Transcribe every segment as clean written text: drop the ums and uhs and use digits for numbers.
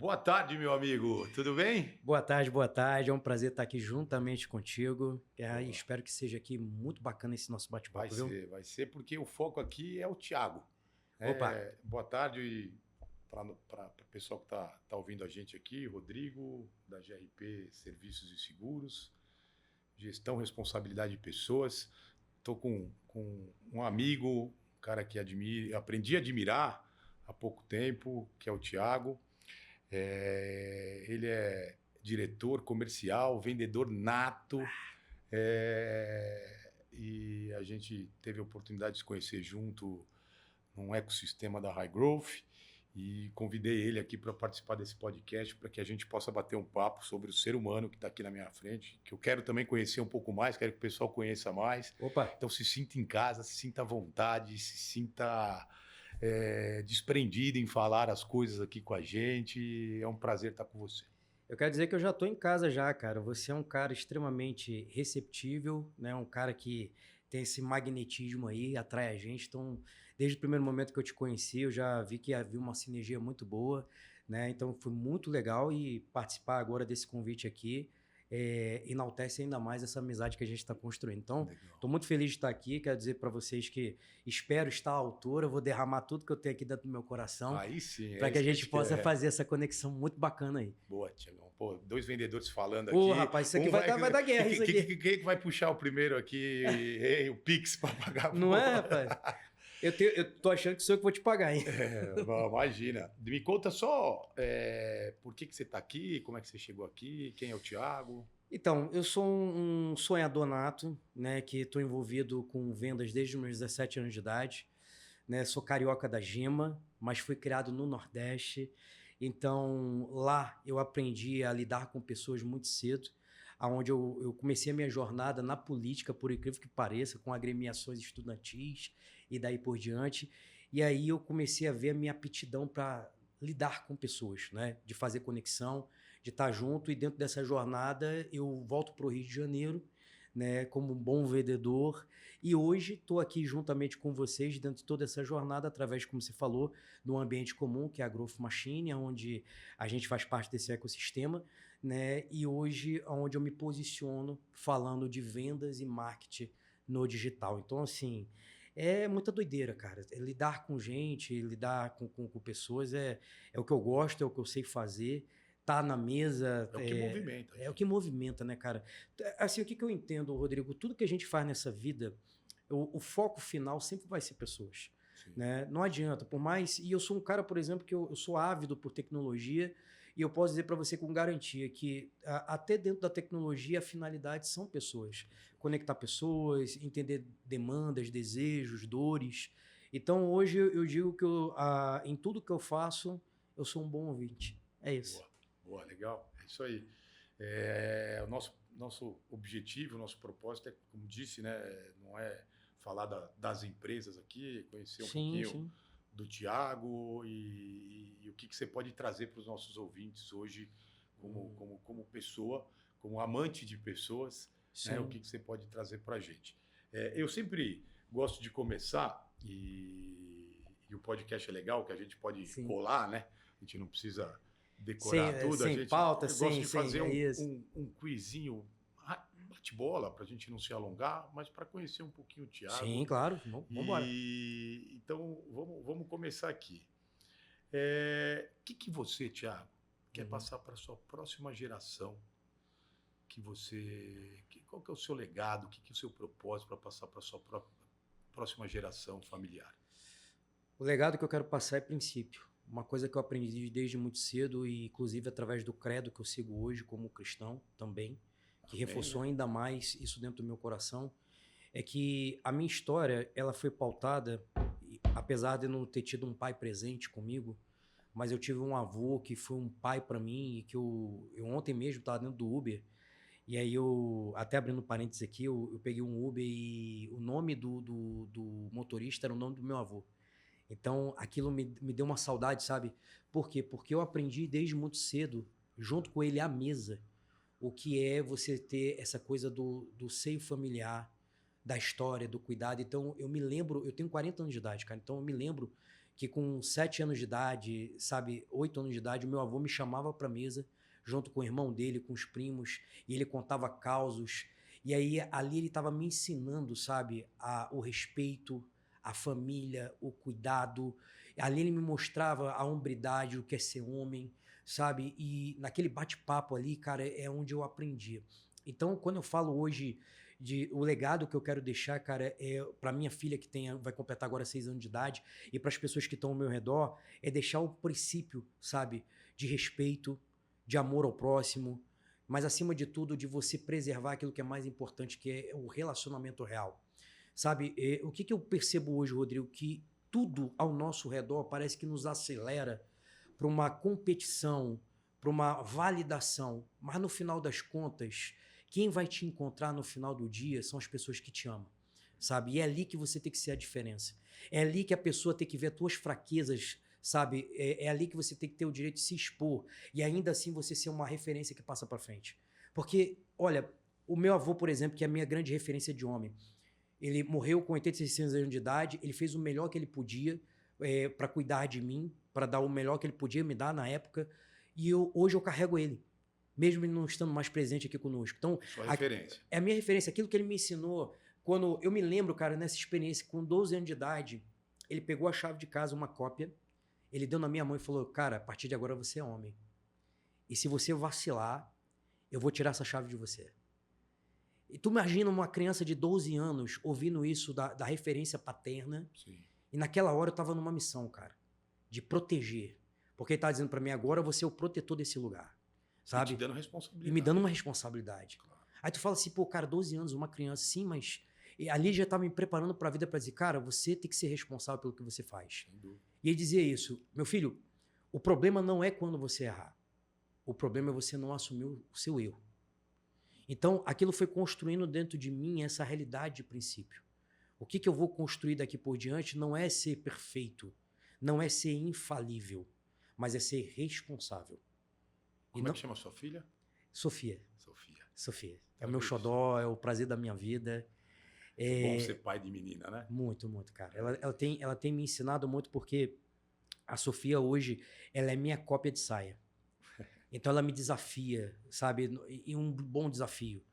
Boa tarde, meu amigo. Tudo bem? Boa tarde, boa tarde. É um prazer estar aqui juntamente contigo. E espero que seja aqui muito bacana esse nosso Vai bate-papo, viu? ser, vai ser, porque o foco aqui é o Thiago. Opa, Boa tarde para o pessoal que tá ouvindo a gente aqui, Rodrigo, da GRP Serviços e Seguros, Gestão, Responsabilidade de Pessoas. Estou com um amigo, um cara que aprendi a admirar há pouco tempo, que é o Thiago. Ele é diretor comercial, vendedor nato, e a gente teve a oportunidade de se conhecer junto num ecossistema da High Growth e convidei ele aqui para participar desse podcast para que a gente possa bater um papo sobre o ser humano que está aqui na minha frente, que eu quero também conhecer um pouco mais, quero que o pessoal conheça mais. opa. Então se sinta em casa, se sinta à vontade, se sinta desprendido em falar as coisas aqui com a gente. É um prazer estar com você. Eu quero dizer que eu já estou em casa já, cara. Você é um cara extremamente receptível, né? Um cara que tem esse magnetismo aí, atrai a gente. Então, desde o primeiro momento que eu te conheci, eu já vi que havia uma sinergia muito boa, né? Então, foi muito legal e participar agora desse convite aqui enaltece ainda mais essa amizade que a gente está construindo. Então, estou muito feliz de estar aqui. Quero dizer para vocês que espero estar à altura. Eu vou derramar tudo que eu tenho aqui dentro do meu coração. Aí sim, para que a gente possa fazer essa conexão muito bacana aí. Boa, Tiagão. Pô, dois vendedores falando aqui. Ô, rapaz, isso aqui vai dar guerra, isso aqui. Quem vai puxar o primeiro aqui? O Pix para pagar? Não é, rapaz? Eu tô achando que sou eu que vou te pagar, hein? Imagina. Me conta só por que você está aqui, como é que você chegou aqui, quem é o Thiago? Então, eu sou um sonhador nato, né? Que estou envolvido com vendas desde os meus 17 anos de idade. Né? Sou carioca da Gema, mas fui criado no Nordeste. Então, lá eu aprendi a lidar com pessoas muito cedo, onde eu comecei a minha jornada na política, por incrível que pareça, com agremiações estudantis e daí por diante. E aí eu comecei a ver a minha aptidão para lidar com pessoas, né? De fazer conexão, de estar junto. E dentro dessa jornada eu volto para o Rio de Janeiro, né, como um bom vendedor, e hoje estou aqui juntamente com vocês dentro de toda essa jornada, através, como você falou, de um ambiente comum, que é a Growth Machine, onde a gente faz parte desse ecossistema, né, e hoje onde eu me posiciono falando de vendas e marketing no digital. Então, assim, é muita doideira, cara. Lidar com gente, lidar com pessoas é o que eu gosto, é o que eu sei fazer. Tá na mesa. É o que movimenta. É o que movimenta, né, cara? Assim, o que eu entendo, Rodrigo? Tudo que a gente faz nessa vida, o foco final sempre vai ser pessoas. Né? Não adianta, por mais... E eu sou um cara, por exemplo, que eu sou ávido por tecnologia, e eu posso dizer para você com garantia que até dentro da tecnologia a finalidade são pessoas. Conectar pessoas, entender demandas, desejos, dores. Então, hoje eu digo que em tudo que eu faço, eu sou um bom ouvinte. É isso. Boa, legal. É isso aí. O nosso objetivo, o nosso propósito é, como disse, né, não é falar das empresas aqui, conhecer um pouquinho do Thiago e o que você pode trazer para os nossos ouvintes hoje como pessoa, como amante de pessoas, né, o que você pode trazer para a gente. Eu sempre gosto de começar, e o podcast é legal, que a gente pode colar, né? A gente não precisa decorar tudo. Sem pauta, eu gosto de fazer um quizinho, bate-bola, para a gente não se alongar, mas para conhecer um pouquinho o Thiago. Sim, claro. Vamos embora. Então, vamos começar aqui. O que você, Thiago, quer passar para a sua próxima geração? Qual que é o seu legado? O que é o seu propósito para passar para a sua próxima geração familiar? O legado que eu quero passar é princípio. Uma coisa que eu aprendi desde muito cedo, e inclusive através do credo que eu sigo hoje como cristão também, que reforçou ainda mais isso dentro do meu coração, é que a minha história ela foi pautada, apesar de eu não ter tido um pai presente comigo, mas eu tive um avô que foi um pai para mim, e que eu ontem mesmo estava dentro do Uber, e aí até abrindo parênteses aqui, eu peguei um Uber e o nome do motorista era o nome do meu avô. Então, aquilo me deu uma saudade, sabe? Por quê? Porque eu aprendi desde muito cedo, junto com ele à mesa, o que é você ter essa coisa do seio familiar, da história, do cuidado. Então, eu me lembro, eu tenho 40 anos de idade, cara, então eu me lembro que com 7 anos de idade, sabe, 8 anos de idade, o meu avô me chamava para mesa, junto com o irmão dele, com os primos, e ele contava causos. E aí, ali ele estava me ensinando, sabe, o respeito, a família, o cuidado. Ali ele me mostrava a hombridade, o que é ser homem, sabe? E naquele bate-papo ali, cara, é onde eu aprendi. Então, quando eu falo hoje o legado que eu quero deixar, cara, é para minha filha que vai completar agora 6 anos de idade e para as pessoas que estão ao meu redor, é deixar o princípio, sabe, de respeito, de amor ao próximo, mas acima de tudo de você preservar aquilo que é mais importante, que é o relacionamento real. Sabe, o que eu percebo hoje, Rodrigo, que tudo ao nosso redor parece que nos acelera para uma competição, para uma validação, mas no final das contas, quem vai te encontrar no final do dia são as pessoas que te amam, sabe? E é ali que você tem que ser a diferença. É ali que a pessoa tem que ver as tuas fraquezas, sabe? É ali que você tem que ter o direito de se expor e ainda assim você ser uma referência que passa para frente. Porque, olha, o meu avô, por exemplo, que é a minha grande referência de homem, ele morreu com 86 anos de idade, ele fez o melhor que ele podia para cuidar de mim, para dar o melhor que ele podia me dar na época, e hoje eu carrego ele, mesmo ele não estando mais presente aqui conosco. Então, sua referência. É a minha referência, aquilo que ele me ensinou, quando eu me lembro, cara, nessa experiência, com 12 anos de idade, ele pegou a chave de casa, uma cópia, ele deu na minha mão e falou, cara, a partir de agora você é homem. E se você vacilar, eu vou tirar essa chave de você. E tu imagina uma criança de 12 anos ouvindo isso da referência paterna. Sim. E naquela hora eu tava numa missão, cara, de proteger. Porque ele tá dizendo para mim, agora você é o protetor desse lugar, sabe? E te dando responsabilidade. E me dando uma responsabilidade. Claro. Aí tu fala assim, pô, cara, 12 anos, uma criança, sim, mas ali já tá me preparando pra vida pra dizer, cara, você tem que ser responsável pelo que você faz. Sem dúvida. E ele dizia isso, meu filho, o problema não é quando você errar. O problema é você não assumir o seu erro. Então, aquilo foi construindo dentro de mim essa realidade de princípio. O que eu vou construir daqui por diante não é ser perfeito, não é ser infalível, mas é ser responsável. Como é que chama a sua filha? Sofia. Sofia. É o meu xodó, é o prazer da minha vida. É bom ser pai de menina, né? Muito, muito, cara. Ela tem me ensinado muito porque a Sofia hoje, ela é minha cópia de saia. Então ela me desafia, sabe? E um bom desafio.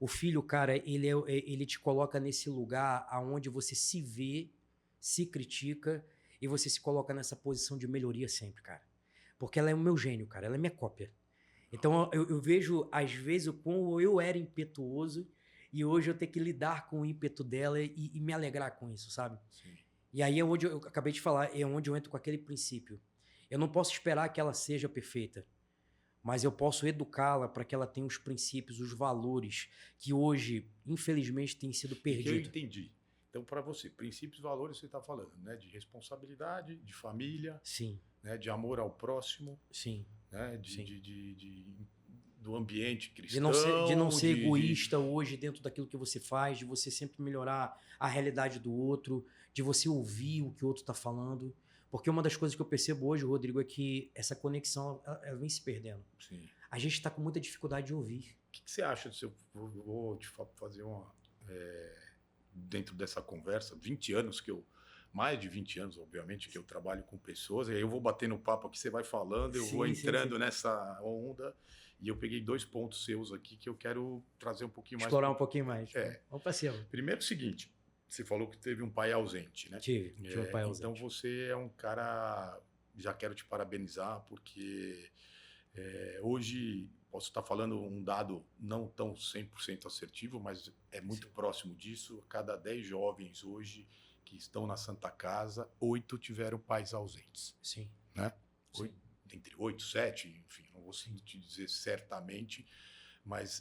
O filho, cara, ele te coloca nesse lugar aonde você se vê, se critica e você se coloca nessa posição de melhoria sempre, cara. Porque ela é o meu gênio, cara. Ela é minha cópia. Então eu vejo, às vezes, o quão eu era impetuoso e hoje eu tenho que lidar com o ímpeto dela e me alegrar com isso, sabe? Sim. E aí é onde eu acabei de falar, é onde eu entro com aquele princípio. Eu não posso esperar que ela seja perfeita, mas eu posso educá-la para que ela tenha os princípios, os valores que hoje, infelizmente, têm sido perdidos. Eu entendi. Então, para você, princípios e valores você está falando, né? De responsabilidade, de família, sim, né? De amor ao próximo, sim, né? sim. Do ambiente cristão. De não ser egoísta hoje dentro daquilo que você faz, de você sempre melhorar a realidade do outro, de você ouvir o que o outro está falando. Porque uma das coisas que eu percebo hoje, Rodrigo, é que essa conexão ela vem se perdendo. Sim. A gente está com muita dificuldade de ouvir. O que você acha se eu vou te fazer uma... dentro dessa conversa, 20 anos que eu... Mais de 20 anos, obviamente, que eu trabalho com pessoas. E aí eu vou batendo papo aqui, você vai falando, eu vou entrando nessa onda. E eu peguei 2 pontos seus aqui que eu quero trazer um pouquinho mais... Explorar um pouquinho mais. Vamos para cima. Primeiro o seguinte... Você falou que teve um pai ausente, né? Tive um pai ausente. Então você é um cara... Já quero te parabenizar, porque hoje posso estar falando um dado não tão 100% assertivo, mas é muito próximo disso. A cada 10 jovens hoje que estão na Santa Casa, 8 tiveram pais ausentes. Sim. Né? Entre 8 e 7, enfim, não vou te dizer certamente... Mas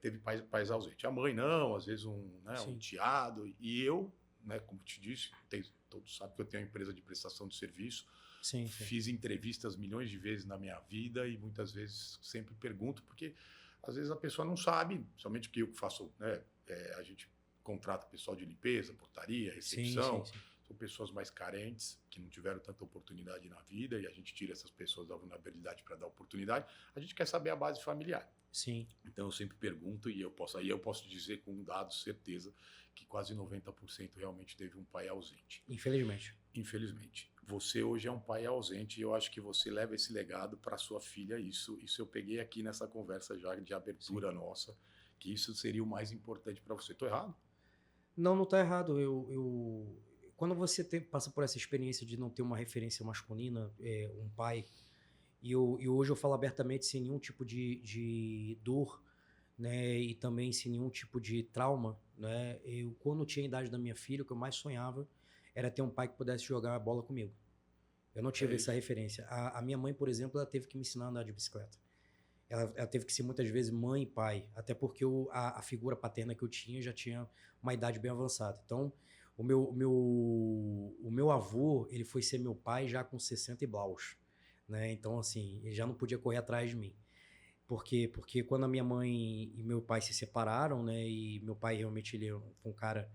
teve pais ausentes. A mãe não, às vezes um tiado. E eu, né, como te disse, todos sabem que eu tenho uma empresa de prestação de serviço. Sim. Fiz entrevistas milhões de vezes na minha vida e muitas vezes sempre pergunto, porque às vezes a pessoa não sabe, somente que eu faço, né, a gente contrata pessoal de limpeza, portaria, recepção. Sim. São pessoas mais carentes, que não tiveram tanta oportunidade na vida e a gente tira essas pessoas da vulnerabilidade para dar oportunidade. A gente quer saber a base familiar. Sim. Então eu sempre pergunto e aí eu posso dizer com dados, certeza, que quase 90% realmente teve um pai ausente. Infelizmente. Infelizmente. Você hoje é um pai ausente e eu acho que você leva esse legado para sua filha. Isso eu peguei aqui nessa conversa já de abertura nossa, que isso seria o mais importante para você. Tô errado? Não, não tá errado. Quando você passa por essa experiência de não ter uma referência masculina, um pai, e hoje eu falo abertamente sem nenhum tipo de dor, né, e também sem nenhum tipo de trauma, né, quando eu tinha a idade da minha filha, o que eu mais sonhava era ter um pai que pudesse jogar a bola comigo. Eu não tive essa referência. A minha mãe, por exemplo, ela teve que me ensinar a andar de bicicleta. Ela teve que ser muitas vezes mãe e pai, até porque a figura paterna que eu tinha já tinha uma idade bem avançada. Então, o meu avô, ele foi ser meu pai já com 60 e blaus, né? Então, assim, ele já não podia correr atrás de mim. Por quê? Porque quando a minha mãe e meu pai se separaram, né? E meu pai realmente ele foi um cara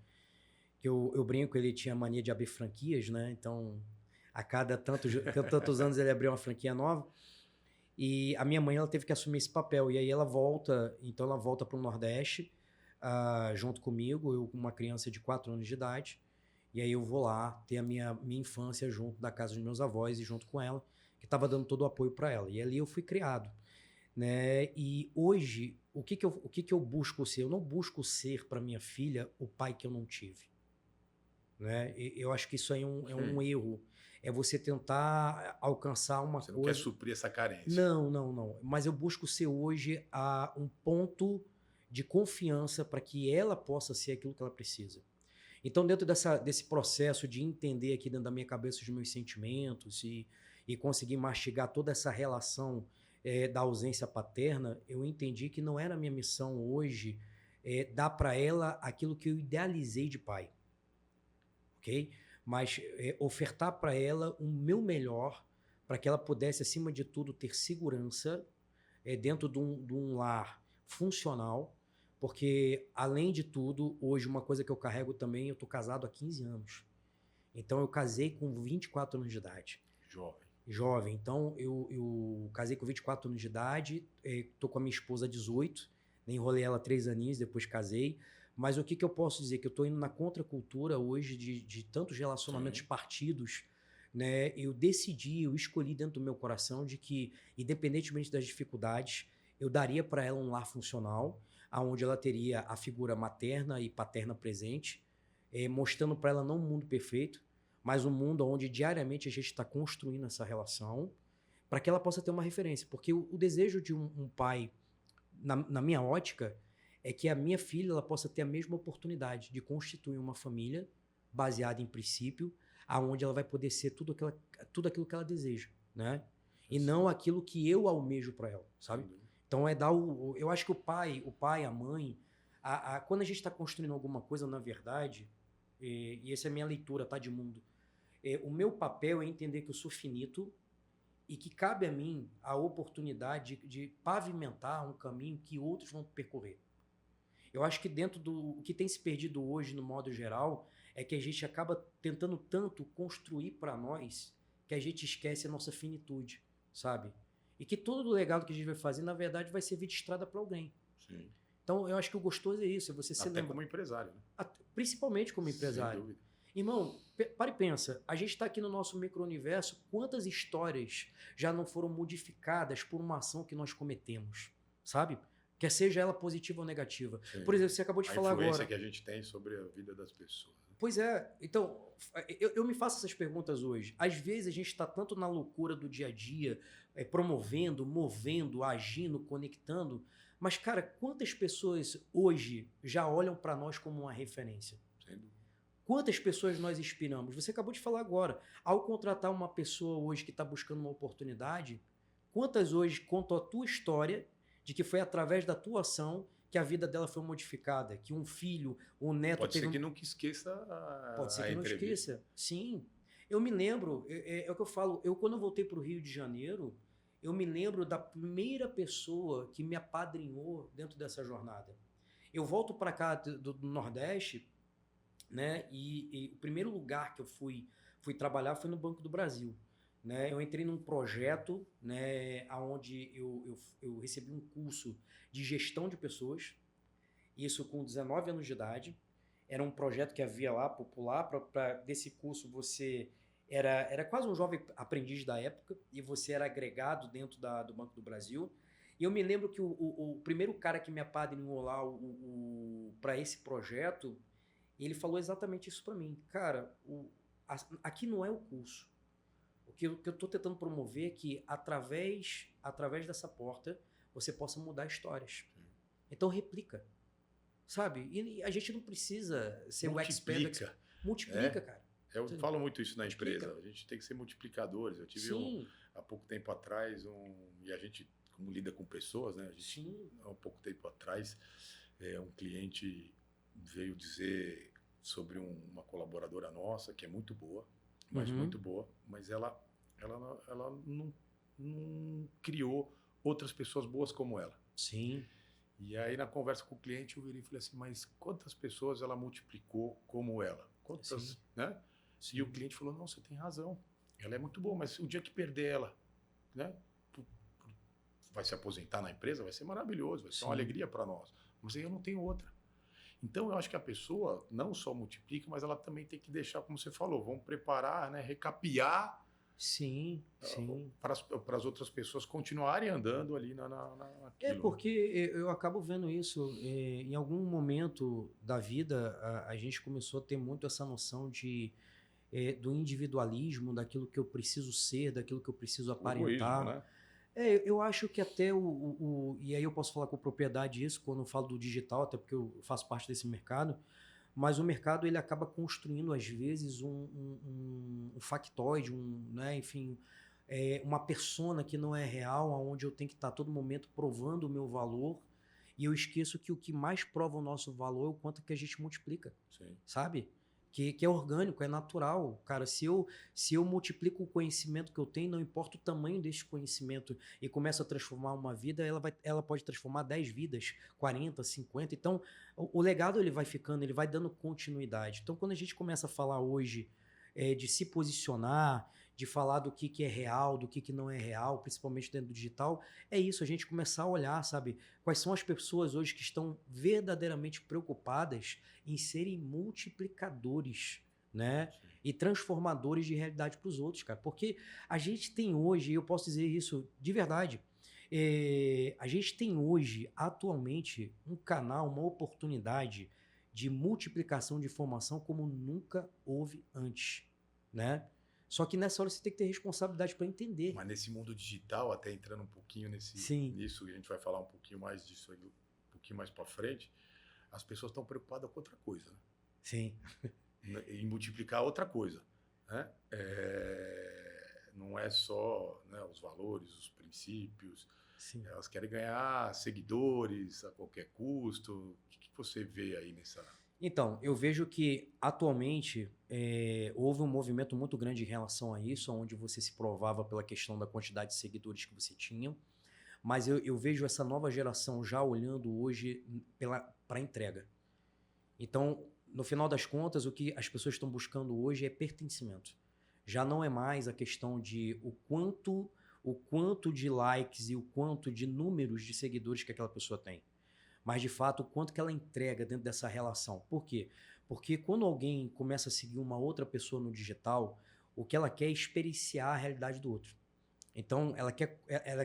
que eu brinco, ele tinha mania de abrir franquias, né? Então, a cada tantos anos ele abriu uma franquia nova. E a minha mãe, ela teve que assumir esse papel. E aí ela volta para o Nordeste, junto comigo, eu com uma criança de 4 anos de idade. E aí eu vou lá ter a minha infância junto da casa dos meus avós e junto com ela, que estava dando todo o apoio para ela. E ali eu fui criado, né? E hoje, o que eu busco ser? Eu não busco ser para minha filha o pai que eu não tive, né? Eu acho que isso aí é um erro. É você tentar alcançar uma Você coisa... não quer suprir essa carência. Não, não, não. Mas eu busco ser hoje um ponto de confiança para que ela possa ser aquilo que ela precisa. Então, dentro desse processo de entender aqui dentro da minha cabeça os meus sentimentos e conseguir mastigar toda essa relação da ausência paterna, eu entendi que não era a minha missão hoje dar para ela aquilo que eu idealizei de pai, ok? Mas ofertar para ela o meu melhor para que ela pudesse, acima de tudo, ter segurança dentro de um lar funcional, porque, além de tudo, hoje uma coisa que eu carrego também, eu estou casado há 15 anos. Então, eu casei com 24 anos de idade. Jovem. Então, eu casei com 24 anos de idade, estou com a minha esposa há 18, né, enrolei ela 3 aninhos, depois casei. Mas o que eu posso dizer? Que eu estou indo na contracultura hoje de tantos relacionamentos partidos, né? Eu escolhi dentro do meu coração de que, independentemente das dificuldades, eu daria para ela um lar funcional, onde ela teria a figura materna e paterna presente, mostrando para ela não um mundo perfeito, mas um mundo onde diariamente a gente está construindo essa relação, para que ela possa ter uma referência. Porque o desejo de um pai, na minha ótica, é que a minha filha ela possa ter a mesma oportunidade de constituir uma família baseada em princípio, aonde ela vai poder ser tudo aquilo que ela deseja, né? E não aquilo que eu almejo para ela, sabe? Então eu acho que o pai, a mãe, quando a gente está construindo alguma coisa, na verdade, e essa é a minha leitura, tá, de mundo, o meu papel é entender que eu sou finito e que cabe a mim a oportunidade de pavimentar um caminho que outros vão percorrer. Eu acho que o que tem se perdido hoje, no modo geral, é que a gente acaba tentando tanto construir para nós que a gente esquece a nossa finitude, sabe? E que todo o legado que a gente vai fazer, na verdade, vai servir de estrada para alguém. Sim. Então, eu acho que o gostoso é isso, é você se lembrar. Até como empresário, né? Principalmente como empresário. Sem dúvida. Irmão, para e pensa, a gente está aqui no nosso micro-universo, quantas histórias já não foram modificadas por uma ação que nós cometemos, sabe? Quer seja ela positiva ou negativa. Sim. Por exemplo, você acabou de falar agora... A influência que a gente tem sobre a vida das pessoas. Né? Pois é. Então, eu me faço essas perguntas hoje. Às vezes a gente está tanto na loucura do dia a dia, promovendo, movendo, agindo, conectando, mas, cara, quantas pessoas hoje já olham para nós como uma referência? Sem dúvida. Quantas pessoas nós inspiramos? Você acabou de falar agora. Ao contratar uma pessoa hoje que está buscando uma oportunidade, quantas hoje contam a tua história de que foi através da tua ação que a vida dela foi modificada, que um filho, um neto... Pode ser que nunca esqueça Pode ser que não esqueça, sim. Eu me lembro, é o que eu falo, quando eu voltei para o Rio de Janeiro, eu me lembro da primeira pessoa que me apadrinhou dentro dessa jornada. Eu volto para cá do Nordeste, né? E o primeiro lugar que eu fui trabalhar foi no Banco do Brasil. né? Eu entrei num projeto, né, onde eu recebi um curso de gestão de pessoas, isso com 19 anos de idade. Era um projeto que havia lá, popular, desse curso você era quase um jovem aprendiz da época, e você era agregado dentro do Banco do Brasil. E eu me lembro que o primeiro cara que me apadrinhou lá para esse projeto, ele falou exatamente isso para mim. Cara, aqui não é o curso. O que eu estou tentando promover é que, através dessa porta, você possa mudar histórias. Então, replica. Sabe? E a gente não precisa ser o expert. Multiplica, cara. Eu falo muito isso na empresa. A gente tem que ser multiplicadores. Eu tive há pouco tempo atrás, e a gente, como lida com pessoas, né? A gente, há um pouco tempo atrás, um cliente veio dizer sobre uma colaboradora nossa, que é muito boa, mas muito boa, mas ela não criou outras pessoas boas como ela. Sim. E aí, na conversa com o cliente, eu virei e falei assim, mas quantas pessoas ela multiplicou como ela? Quantas, né? Sim. E o cliente falou, não, você tem razão. Ela é muito boa, mas o dia que perder ela, né? Vai se aposentar na empresa, vai ser maravilhoso, vai ser uma alegria para nós. Mas aí eu não tenho outra. Então, eu acho que a pessoa não só multiplica, mas ela também tem que deixar, como você falou, vamos preparar, né? Recapear. Sim. Para as outras pessoas continuarem andando ali naquilo. Porque eu acabo vendo isso. Em algum momento da vida, a gente começou a ter muito essa noção do individualismo, daquilo que eu preciso ser, daquilo que eu preciso aparentar. Egoísmo, né? Eu acho que até e aí eu posso falar com propriedade isso quando eu falo do digital, até porque eu faço parte desse mercado. Mas o mercado ele acaba construindo, às vezes, um factoide, né, enfim, uma persona que não é real, onde eu tenho que estar a todo momento provando o meu valor, e eu esqueço que o que mais prova o nosso valor é o quanto que a gente multiplica. Sim. Sabe? Que é orgânico, é natural. Cara, se eu multiplico o conhecimento que eu tenho, não importa o tamanho desse conhecimento, e começa a transformar uma vida, ela pode transformar 10 vidas, 40, 50. Então, o legado ele vai ficando, ele vai dando continuidade. Então, quando a gente começa a falar hoje de se posicionar, de falar do que é real, do que não é real, principalmente dentro do digital, é isso, a gente começar a olhar, sabe? Quais são as pessoas hoje que estão verdadeiramente preocupadas em serem multiplicadores, né? Sim. E transformadores de realidade para os outros, cara. Porque a gente tem hoje, e eu posso dizer isso de verdade, a gente tem hoje, atualmente, um canal, uma oportunidade de multiplicação de informação como nunca houve antes, né? Só que nessa hora você tem que ter responsabilidade para entender. Mas nesse mundo digital, até entrando um pouquinho nisso, e a gente vai falar um pouquinho mais disso aí, um pouquinho mais para frente, as pessoas estão preocupadas com outra coisa, né? Sim. Em multiplicar outra coisa, né? Não é só, né, os valores, os princípios. Sim. Elas querem ganhar seguidores a qualquer custo. O que você vê aí nessa... Então, eu vejo que atualmente houve um movimento muito grande em relação a isso, onde você se provava pela questão da quantidade de seguidores que você tinha, mas eu vejo essa nova geração já olhando hoje para a entrega. Então, no final das contas, o que as pessoas estão buscando hoje é pertencimento. Já não é mais a questão de o quanto de likes e o quanto de números de seguidores que aquela pessoa tem. Mas, de fato, o quanto que ela entrega dentro dessa relação. Por quê? Porque quando alguém começa a seguir uma outra pessoa no digital, o que ela quer é experienciar a realidade do outro. Então, ela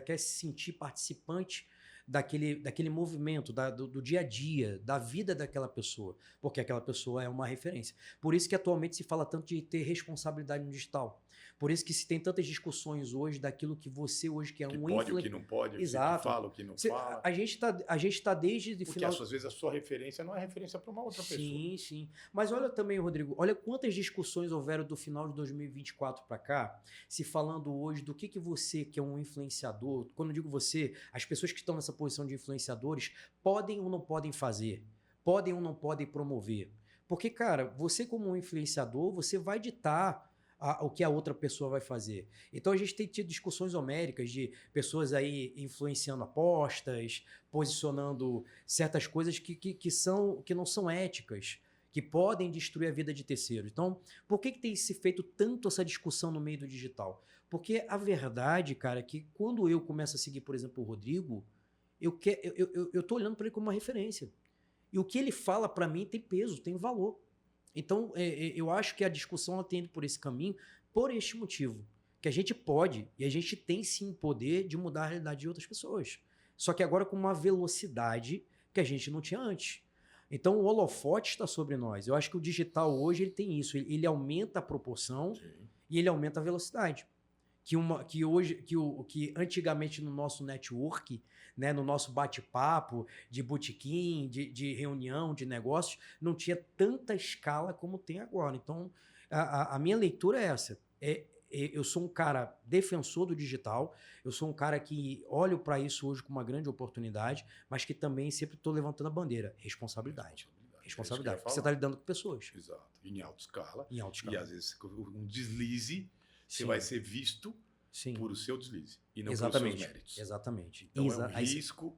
quer se sentir participante daquele movimento, do dia a dia, da vida daquela pessoa, porque aquela pessoa é uma referência. Por isso que atualmente se fala tanto de ter responsabilidade no digital. Por isso que se tem tantas discussões hoje daquilo que você hoje que é um influencer... o que não pode, exato. O que fala, o que não fala. A gente tá desde... Porque às vezes a sua referência não é referência para uma outra pessoa. Sim. Mas olha também, Rodrigo, olha quantas discussões houveram do final de 2024 para cá, se falando hoje do que você, que é um influenciador, quando eu digo você, as pessoas que estão nessa posição de influenciadores, podem ou não podem fazer, podem ou não podem promover. Porque, cara, você como um influenciador, você vai ditar o que a outra pessoa vai fazer. Então a gente tem tido discussões homéricas de pessoas aí influenciando apostas, posicionando certas coisas que não são éticas, que podem destruir a vida de terceiros. Então, por que tem se feito tanto essa discussão no meio do digital? Porque a verdade, cara, é que quando eu começo a seguir, por exemplo, o Rodrigo, eu tô olhando para ele como uma referência. E o que ele fala para mim tem peso, tem valor. Então, eu acho que a discussão ela tem ido por esse caminho, por este motivo. Que a gente pode, e a gente tem sim o poder de mudar a realidade de outras pessoas. Só que agora com uma velocidade que a gente não tinha antes. Então, o holofote está sobre nós. Eu acho que o digital hoje ele tem isso. Ele aumenta a proporção e ele aumenta a velocidade. Que antigamente no nosso network, né, no nosso bate-papo de botequim, de reunião, de negócios, não tinha tanta escala como tem agora. Então, a minha leitura é essa. Eu sou um cara defensor do digital, eu sou um cara que olho para isso hoje com uma grande oportunidade, mas que também sempre estou levantando a bandeira. Responsabilidade. Responsabilidade. Porque você está lidando com pessoas. Exato. Em alta escala. Em alta escala. E às vezes um deslize, você vai ser visto por o seu deslize e não pelos seus méritos. Exatamente. Então é um risco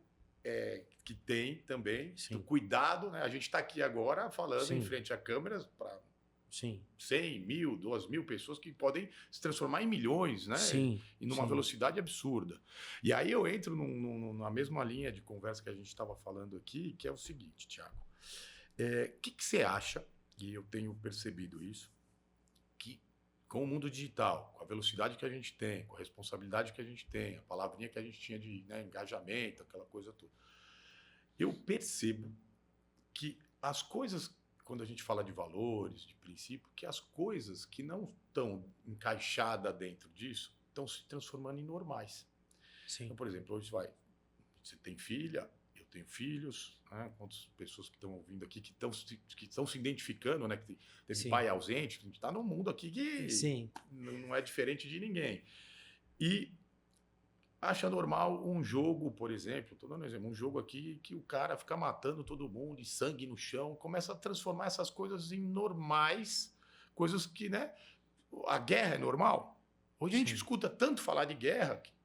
que tem também. Do cuidado, né? A gente está aqui agora falando em frente a câmeras para 100, 1.000, 2.000 pessoas que podem se transformar em milhões, né? E numa velocidade absurda. E aí eu entro na mesma linha de conversa que a gente estava falando aqui, que é o seguinte, Thiago. O que você acha, e eu tenho percebido isso, que com o mundo digital, com a velocidade que a gente tem, com a responsabilidade que a gente tem, a palavrinha que a gente tinha de engajamento, aquela coisa toda, eu percebo que as coisas, quando a gente fala de valores, de princípio, que as coisas que não estão encaixadas dentro disso estão se transformando em normais. Então, por exemplo, hoje você tem filha, eu tenho filhos, né? Quantas pessoas que estão ouvindo aqui que estão se identificando, né? Que teve pai ausente, a gente está num mundo aqui que não é diferente de ninguém. E acha normal um jogo, por exemplo, estou dando um exemplo, um jogo aqui que o cara fica matando todo mundo e sangue no chão, começa a transformar essas coisas em normais, coisas que, né? A guerra é normal. Hoje a gente escuta tanto falar de guerra que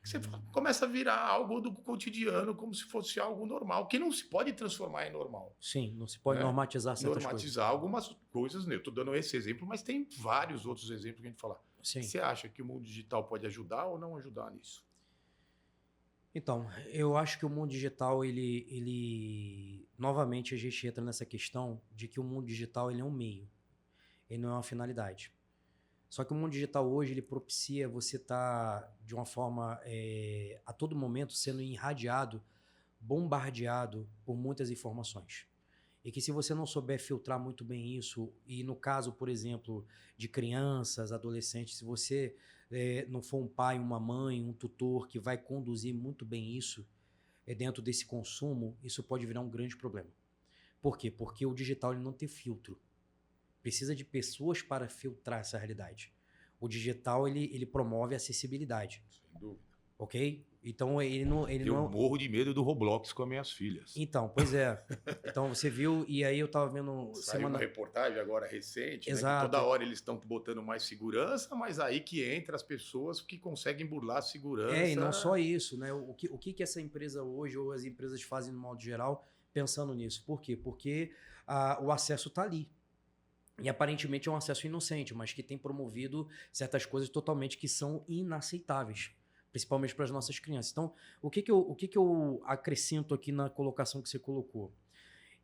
você começa a virar algo do cotidiano como se fosse algo normal, que não se pode transformar em normal. Sim, não se pode normatizar certas coisas. Normatizar algumas coisas, né? Eu estou dando esse exemplo, mas tem vários outros exemplos que a gente fala. Você acha que o mundo digital pode ajudar ou não ajudar nisso? Então, eu acho que o mundo digital, novamente a gente entra nessa questão de que o mundo digital ele é um meio, ele não é uma finalidade. Só que o mundo digital hoje, ele propicia você estar de uma forma, a todo momento, sendo irradiado, bombardeado por muitas informações. E que se você não souber filtrar muito bem isso, e no caso, por exemplo, de crianças, adolescentes, se você não for um pai, uma mãe, um tutor que vai conduzir muito bem isso dentro desse consumo, isso pode virar um grande problema. Por quê? Porque o digital ele não tem filtro. Precisa de pessoas para filtrar essa realidade. O digital ele promove a acessibilidade. Sem dúvida. Ok? Então ele não... Eu morro de medo do Roblox com as minhas filhas. Então, pois é. Então você viu, e aí eu tava vendo... Saiu uma reportagem agora recente, exato, né, que toda hora eles estão botando mais segurança, mas aí que entra as pessoas que conseguem burlar a segurança. E não só isso, né? O que essa empresa hoje, ou as empresas fazem no modo geral, pensando nisso? Por quê? Porque o acesso está ali. E aparentemente é um acesso inocente, mas que tem promovido certas coisas totalmente que são inaceitáveis, principalmente para as nossas crianças. Então, o que eu acrescento aqui na colocação que você colocou?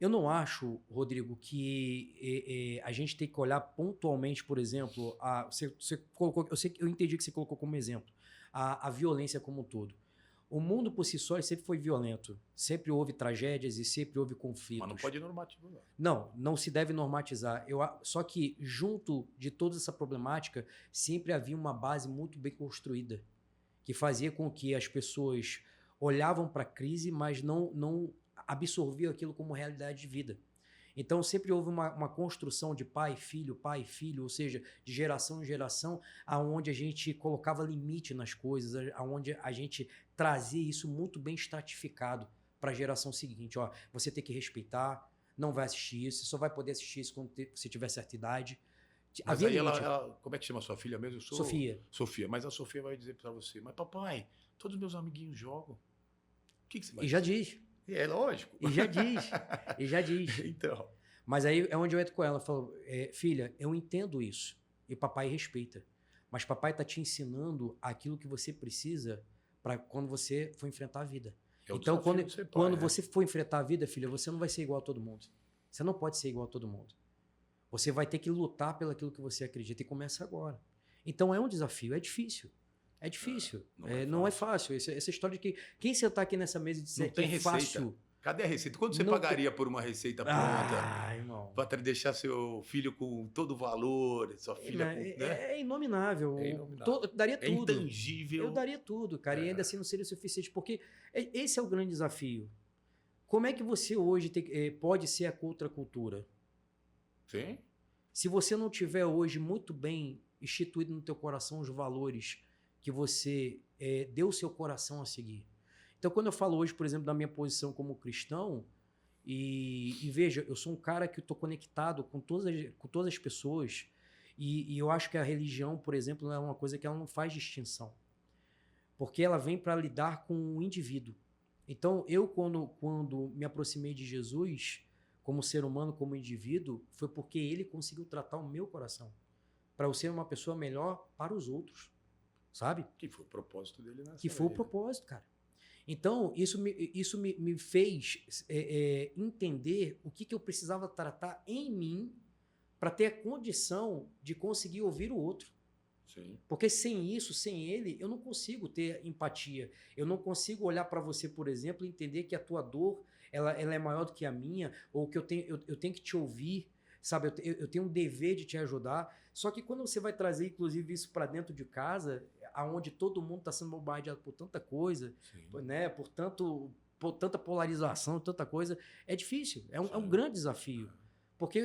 Eu não acho, Rodrigo, que a gente tem que olhar pontualmente, por exemplo, você colocou, eu entendi que você colocou como exemplo, a violência como um todo. O mundo por si só sempre foi violento. Sempre houve tragédias e sempre houve conflitos. Mas não pode normatizar. Não se deve normatizar. Só que junto de toda essa problemática, sempre havia uma base muito bem construída, que fazia com que as pessoas olhavam para a crise, mas não absorviam aquilo como realidade de vida. Então sempre houve uma construção de pai, filho, ou seja, de geração em geração, aonde a gente colocava limite nas coisas, aonde a gente trazia isso muito bem estratificado para a geração seguinte. Ó, você tem que respeitar, não vai assistir isso, você só vai poder assistir isso quando você tiver certa idade. Mas aí ela, como é que chama a sua filha mesmo? Sofia. Sofia, mas a Sofia vai dizer para você, mas papai, todos meus amiguinhos jogam. O que você vai dizer? Já diz. É lógico. E já diz. Então. Mas aí é onde eu entro com ela. Eu falo, filha, eu entendo isso. E papai respeita. Mas papai tá te ensinando aquilo que você precisa para quando você for enfrentar a vida. Então, quando você for enfrentar a vida, filha, você não vai ser igual a todo mundo. Você não pode ser igual a todo mundo. Você vai ter que lutar pelo aquilo que você acredita e começa agora. Então é um desafio, é difícil. É difícil. Não é fácil. Essa história de que quem sentar aqui nessa mesa e dizer que é fácil... Cadê a receita? Quanto você pagaria por uma receita pronta? Irmão. Para deixar seu filho com todo o valor, sua filha com... É inominável. Daria tudo. É intangível. Eu daria tudo, cara. E ainda assim não seria suficiente. Porque esse é o grande desafio. Como é que você hoje pode ser a contracultura? Sim. Se você não tiver hoje muito bem instituído no teu coração os valores que você deu o seu coração a seguir. Então, quando eu falo hoje, por exemplo, da minha posição como cristão, e veja, eu sou um cara que estou conectado com todas as pessoas, e eu acho que a religião, por exemplo, é uma coisa que ela não faz distinção, porque ela vem para lidar com o indivíduo. Então, eu, quando me aproximei de Jesus, como ser humano, como indivíduo, foi porque ele conseguiu tratar o meu coração, para eu ser uma pessoa melhor para os outros, sabe? Que foi o propósito dele nessa Que foi o propósito, cara. Então, isso me fez entender o que eu precisava tratar em mim para ter a condição de conseguir ouvir o outro. Sim. Porque sem isso, sem ele, eu não consigo ter empatia. Eu não consigo olhar para você, por exemplo, e entender que a tua dor ela é maior do que a minha, ou que eu tenho que te ouvir, sabe? Eu tenho um dever de te ajudar. Só que quando você vai trazer, inclusive, isso para dentro de casa, aonde todo mundo está sendo bombardeado por tanta coisa, né? Por tanta polarização, tanta coisa, é difícil. É um grande desafio. Porque,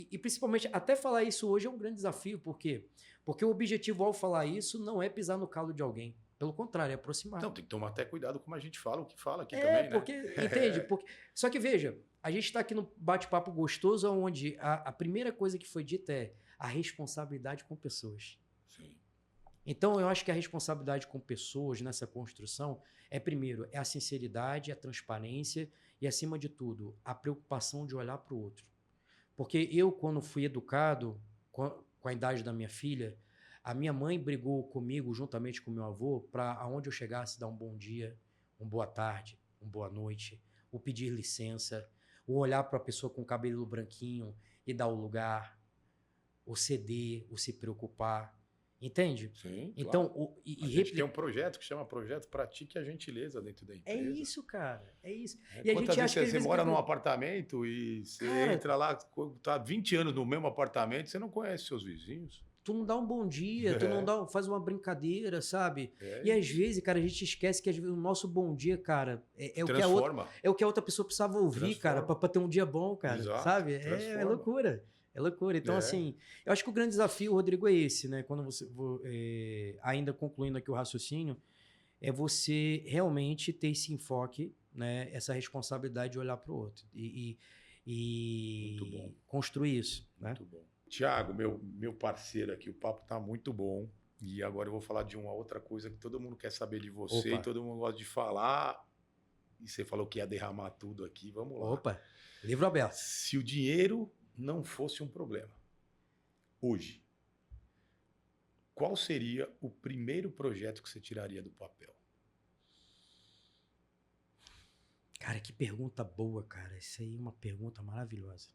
e principalmente, até falar isso hoje é um grande desafio. Por quê? Porque o objetivo ao falar isso não é pisar no calo de alguém. Pelo contrário, é aproximar. Então, tem que tomar até cuidado como a gente fala, o que fala aqui também, porque, né? Entende? Só que veja, a gente está aqui no bate-papo gostoso, onde a primeira coisa que foi dita é a responsabilidade com pessoas. Sim. Então, eu acho que a responsabilidade com pessoas nessa construção primeiro, a sinceridade, a transparência e, acima de tudo, a preocupação de olhar para o outro. Porque eu, quando fui educado, com a idade da minha filha, a minha mãe brigou comigo, juntamente com meu avô, para aonde eu chegasse dar um bom dia, uma boa tarde, uma boa noite, o pedir licença, o olhar para a pessoa com o cabelo branquinho e dar o lugar, o ceder, o se preocupar. Entende? Sim, então, claro. A gente tem um projeto que chama Projeto Pratique a Gentileza dentro da empresa. É isso, cara. É isso. E a gente acha que você mora num apartamento e você entra lá, tá 20 anos no mesmo apartamento, você não conhece seus vizinhos. Tu não dá um bom dia, tu não faz uma brincadeira, sabe? E às vezes, cara, a gente esquece que o nosso bom dia, cara, é o que a outra pessoa precisava ouvir, cara, pra ter um dia bom, cara. Exato. Sabe? É loucura. É loucura. Então, assim, eu acho que o grande desafio, Rodrigo, é esse, né? Quando você, ainda concluindo aqui o raciocínio, é você realmente ter esse enfoque, né? Essa responsabilidade de olhar para o outro e Muito bom. Construir isso, né? Muito bom. Tiago, meu parceiro aqui, o papo tá muito bom. E agora eu vou falar de uma outra coisa que todo mundo quer saber de você. Opa. E todo mundo gosta de falar. E você falou que ia derramar tudo aqui. Vamos lá. Opa, livro aberto. Se o dinheiro não fosse um problema, hoje, qual seria o primeiro projeto que você tiraria do papel? Cara, que pergunta boa, cara. Isso aí é uma pergunta maravilhosa.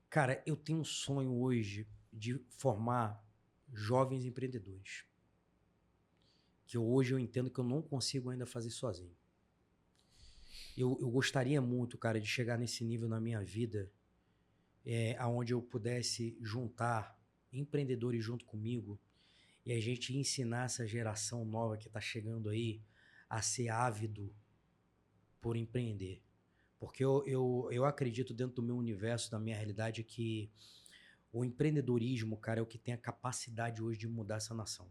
Cara, eu tenho um sonho hoje de formar jovens empreendedores. Que hoje eu entendo que eu não consigo ainda fazer sozinho. Eu gostaria muito, cara, de chegar nesse nível na minha vida, onde eu pudesse juntar empreendedores junto comigo e a gente ensinar essa geração nova que está chegando aí a ser ávido por empreender. Porque eu acredito dentro do meu universo, da minha realidade, que o empreendedorismo, cara, é o que tem a capacidade hoje de mudar essa nação.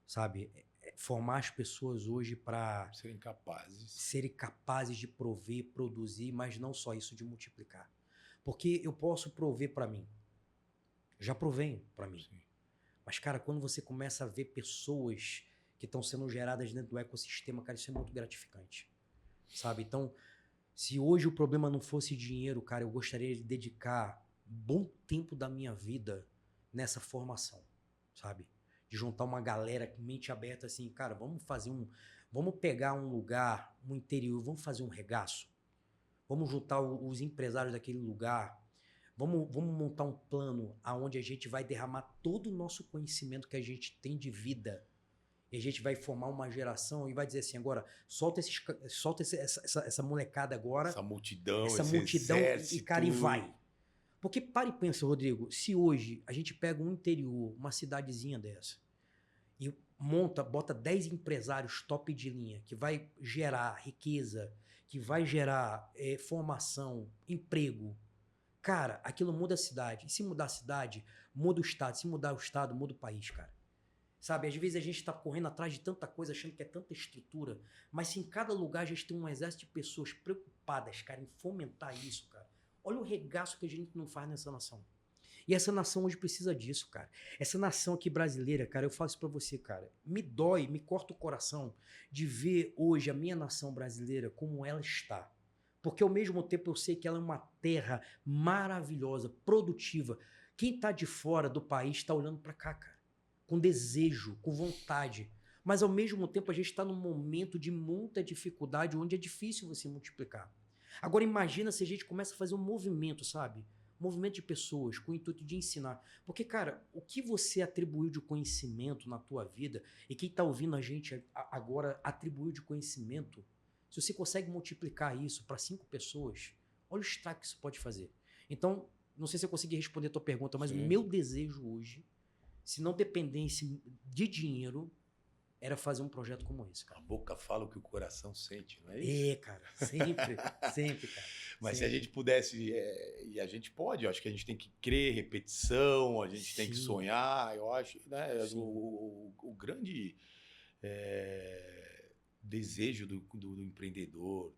Sabe? Formar as pessoas hoje para serem capazes de prover, produzir, mas não só isso, de multiplicar. Porque eu posso prover para mim. Já provenho para mim. Sim. Mas, cara, quando você começa a ver pessoas que estão sendo geradas dentro do ecossistema, cara, isso é muito gratificante. Sabe? Então, Se hoje o problema não fosse dinheiro, cara, eu gostaria de dedicar um bom tempo da minha vida nessa formação, sabe? De juntar uma galera com mente aberta assim, cara, vamos pegar um lugar, um interior, vamos fazer um regaço. Vamos juntar os empresários daquele lugar. Vamos montar um plano aonde a gente vai derramar todo o nosso conhecimento que a gente tem de vida. E a gente vai formar uma geração e vai dizer assim, agora, solta essa molecada agora. Essa multidão, e, cara, e vai. Porque para e pensa, Rodrigo, se hoje a gente pega um interior, uma cidadezinha dessa, e bota 10 empresários top de linha, que vai gerar riqueza, que vai gerar formação, emprego, cara, aquilo muda a cidade. E se mudar a cidade, muda o estado. Se mudar o estado, muda o país, cara. Sabe, às vezes a gente tá correndo atrás de tanta coisa, achando que é tanta estrutura, mas se em cada lugar a gente tem um exército de pessoas preocupadas, cara, em fomentar isso, cara, olha o regaço que a gente não faz nessa nação. E essa nação hoje precisa disso, cara. Essa nação aqui brasileira, cara, eu falo isso pra você, cara, me dói, me corta o coração de ver hoje a minha nação brasileira como ela está. Porque ao mesmo tempo eu sei que ela é uma terra maravilhosa, produtiva. Quem tá de fora do país tá olhando pra cá, cara. Com desejo, com vontade. Mas ao mesmo tempo a gente está num momento de muita dificuldade, onde é difícil você multiplicar. Agora imagina se a gente começa a fazer um movimento, sabe? Um movimento de pessoas com o intuito de ensinar. Porque, cara, o que você atribuiu de conhecimento na tua vida, e quem está ouvindo a gente agora atribuiu de conhecimento, se você consegue multiplicar isso para 5 pessoas, olha o estrago que isso pode fazer. Então, não sei se eu consegui responder a tua pergunta, mas Sim. O meu desejo hoje, se não dependesse de dinheiro, era fazer um projeto como esse, cara. A boca fala o que o coração sente, não é isso? É, cara. Sempre, sempre, cara. Mas sempre. Se a gente pudesse, e a gente pode, eu acho que a gente tem que crer, repetição, a gente tem que sonhar, eu acho, né? O grande desejo do empreendedor,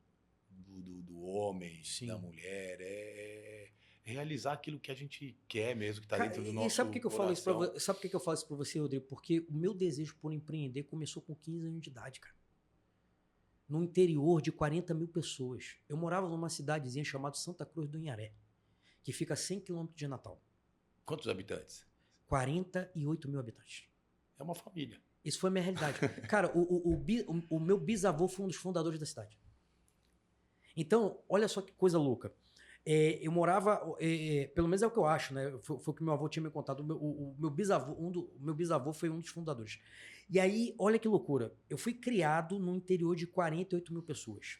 do homem, da mulher, é realizar aquilo que a gente quer mesmo, que está dentro do nosso sabe por que eu falo isso pra você? Sabe por que eu falo isso para você, Rodrigo? Porque o meu desejo por empreender começou com 15 anos de idade, cara. No interior de 40 mil pessoas. Eu morava numa cidadezinha chamada Santa Cruz do Inharé, que fica a 100 quilômetros de Natal. Quantos habitantes? 48 mil habitantes. É uma família. Isso foi a minha realidade. Cara, o meu bisavô foi um dos fundadores da cidade. Então, olha só que coisa louca. Eu morava, pelo menos é o que eu acho, né? Foi o que meu avô tinha me contado. O meu bisavô foi um dos fundadores. E aí, olha que loucura. Eu fui criado no interior de 48 mil pessoas.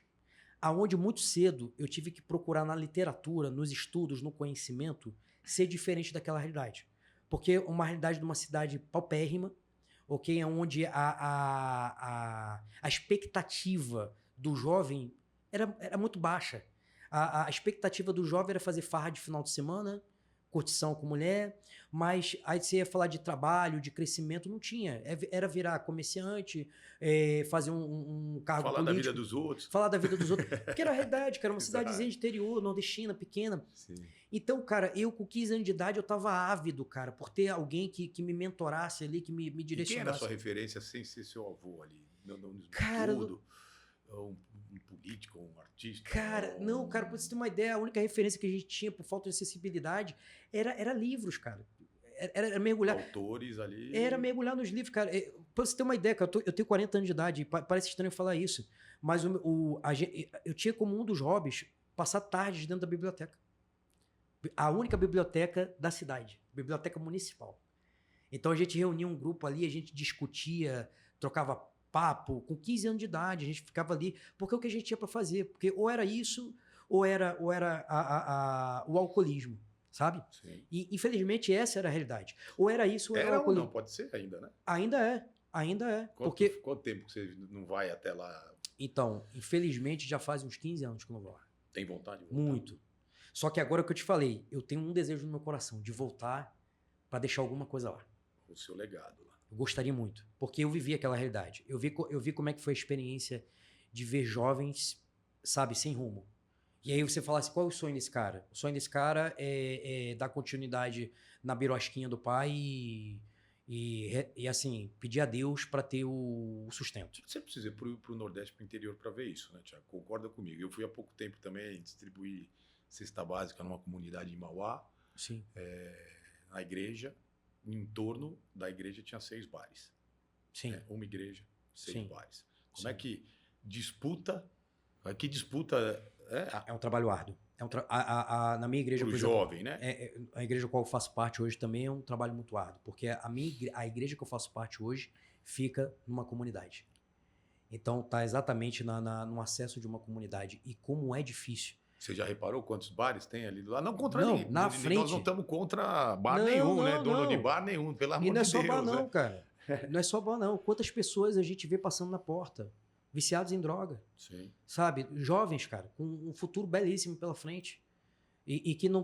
Aonde muito cedo eu tive que procurar na literatura, nos estudos, no conhecimento, ser diferente daquela realidade. Porque uma realidade de uma cidade paupérrima, ok? Onde a expectativa do jovem era muito baixa. A expectativa do jovem era fazer farra de final de semana, curtição com mulher, mas aí você ia falar de trabalho, de crescimento, não tinha. Era virar comerciante, fazer um cargo falar político. Falar da vida dos outros. Falar da vida dos outros. Porque era a realidade, cara, uma cidadezinha de interior, nordestina, pequena. Sim. Então, cara, eu com 15 anos de idade, eu tava ávido, cara, por ter alguém que me mentorasse ali, que me direcionasse. E quem era a sua referência sem ser seu avô ali? Cara, tudo? Um político, um artista? Cara, não, cara, pra você ter uma ideia, a única referência que a gente tinha por falta de acessibilidade era livros, cara. Era mergulhar. Autores ali. Era mergulhar nos livros, cara. Pra você ter uma ideia, cara, eu tenho 40 anos de idade, e parece estranho falar isso, mas eu tinha como um dos hobbies passar tardes dentro da biblioteca. A única biblioteca da cidade, biblioteca municipal. Então a gente reunia um grupo ali, a gente discutia, trocava papo, com 15 anos de idade, a gente ficava ali, porque é o que a gente tinha para fazer, porque ou era isso, ou era o alcoolismo, sabe? Sim. E infelizmente essa era a realidade. Ou era isso, ou era o alcoolismo. Ou não, pode ser ainda, né? Ainda é. Quanto tempo que você não vai até lá? Então, infelizmente já faz uns 15 anos que eu não vou lá. Tem vontade de voltar? Muito. Só que agora que eu te falei, eu tenho um desejo no meu coração, de voltar para deixar alguma coisa lá. O seu legado lá. Eu gostaria muito, porque eu vivi aquela realidade. Eu vi como é que foi a experiência de ver jovens, sabe, sem rumo. E aí você fala assim, qual é o sonho desse cara? O sonho desse cara é dar continuidade na birosquinha do pai E assim, pedir a Deus para ter o sustento. Você precisa ir para o Nordeste, para o interior, para ver isso, né, Thiago? Concorda comigo? Eu fui há pouco tempo também distribuir cesta básica numa comunidade em Mauá. Sim. Na igreja, em torno da igreja tinha 6 bares. Sim. Uma igreja, 6 bares. Como Sim. é que disputa? Que disputa... É um trabalho árduo. Na minha igreja, por exemplo, jovem, né? A igreja a qual eu faço parte hoje também é um trabalho muito árduo, porque a igreja que eu faço parte hoje fica numa comunidade. Então tá exatamente no acesso de uma comunidade. E como é difícil. Você já reparou quantos bares tem ali do lado? Não contra ninguém. Na frente. Nós não estamos contra bar nenhum, né? Dono de bar nenhum, pelo amor de Deus. E não é só bar não, cara. Não é só bar não. Quantas pessoas a gente vê passando na porta, viciados em droga. Sim. Sabe? Jovens, cara, com um futuro belíssimo pela frente. E que não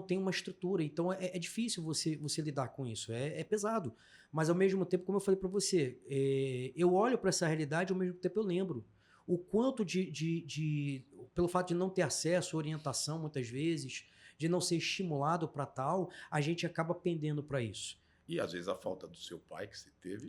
tem uma estrutura. Então é difícil você lidar com isso. É pesado. Mas ao mesmo tempo, como eu falei para você, eu olho para essa realidade, ao mesmo tempo eu lembro o quanto pelo fato de não ter acesso, orientação muitas vezes, de não ser estimulado para tal, a gente acaba pendendo para isso. E às vezes a falta do seu pai que você teve,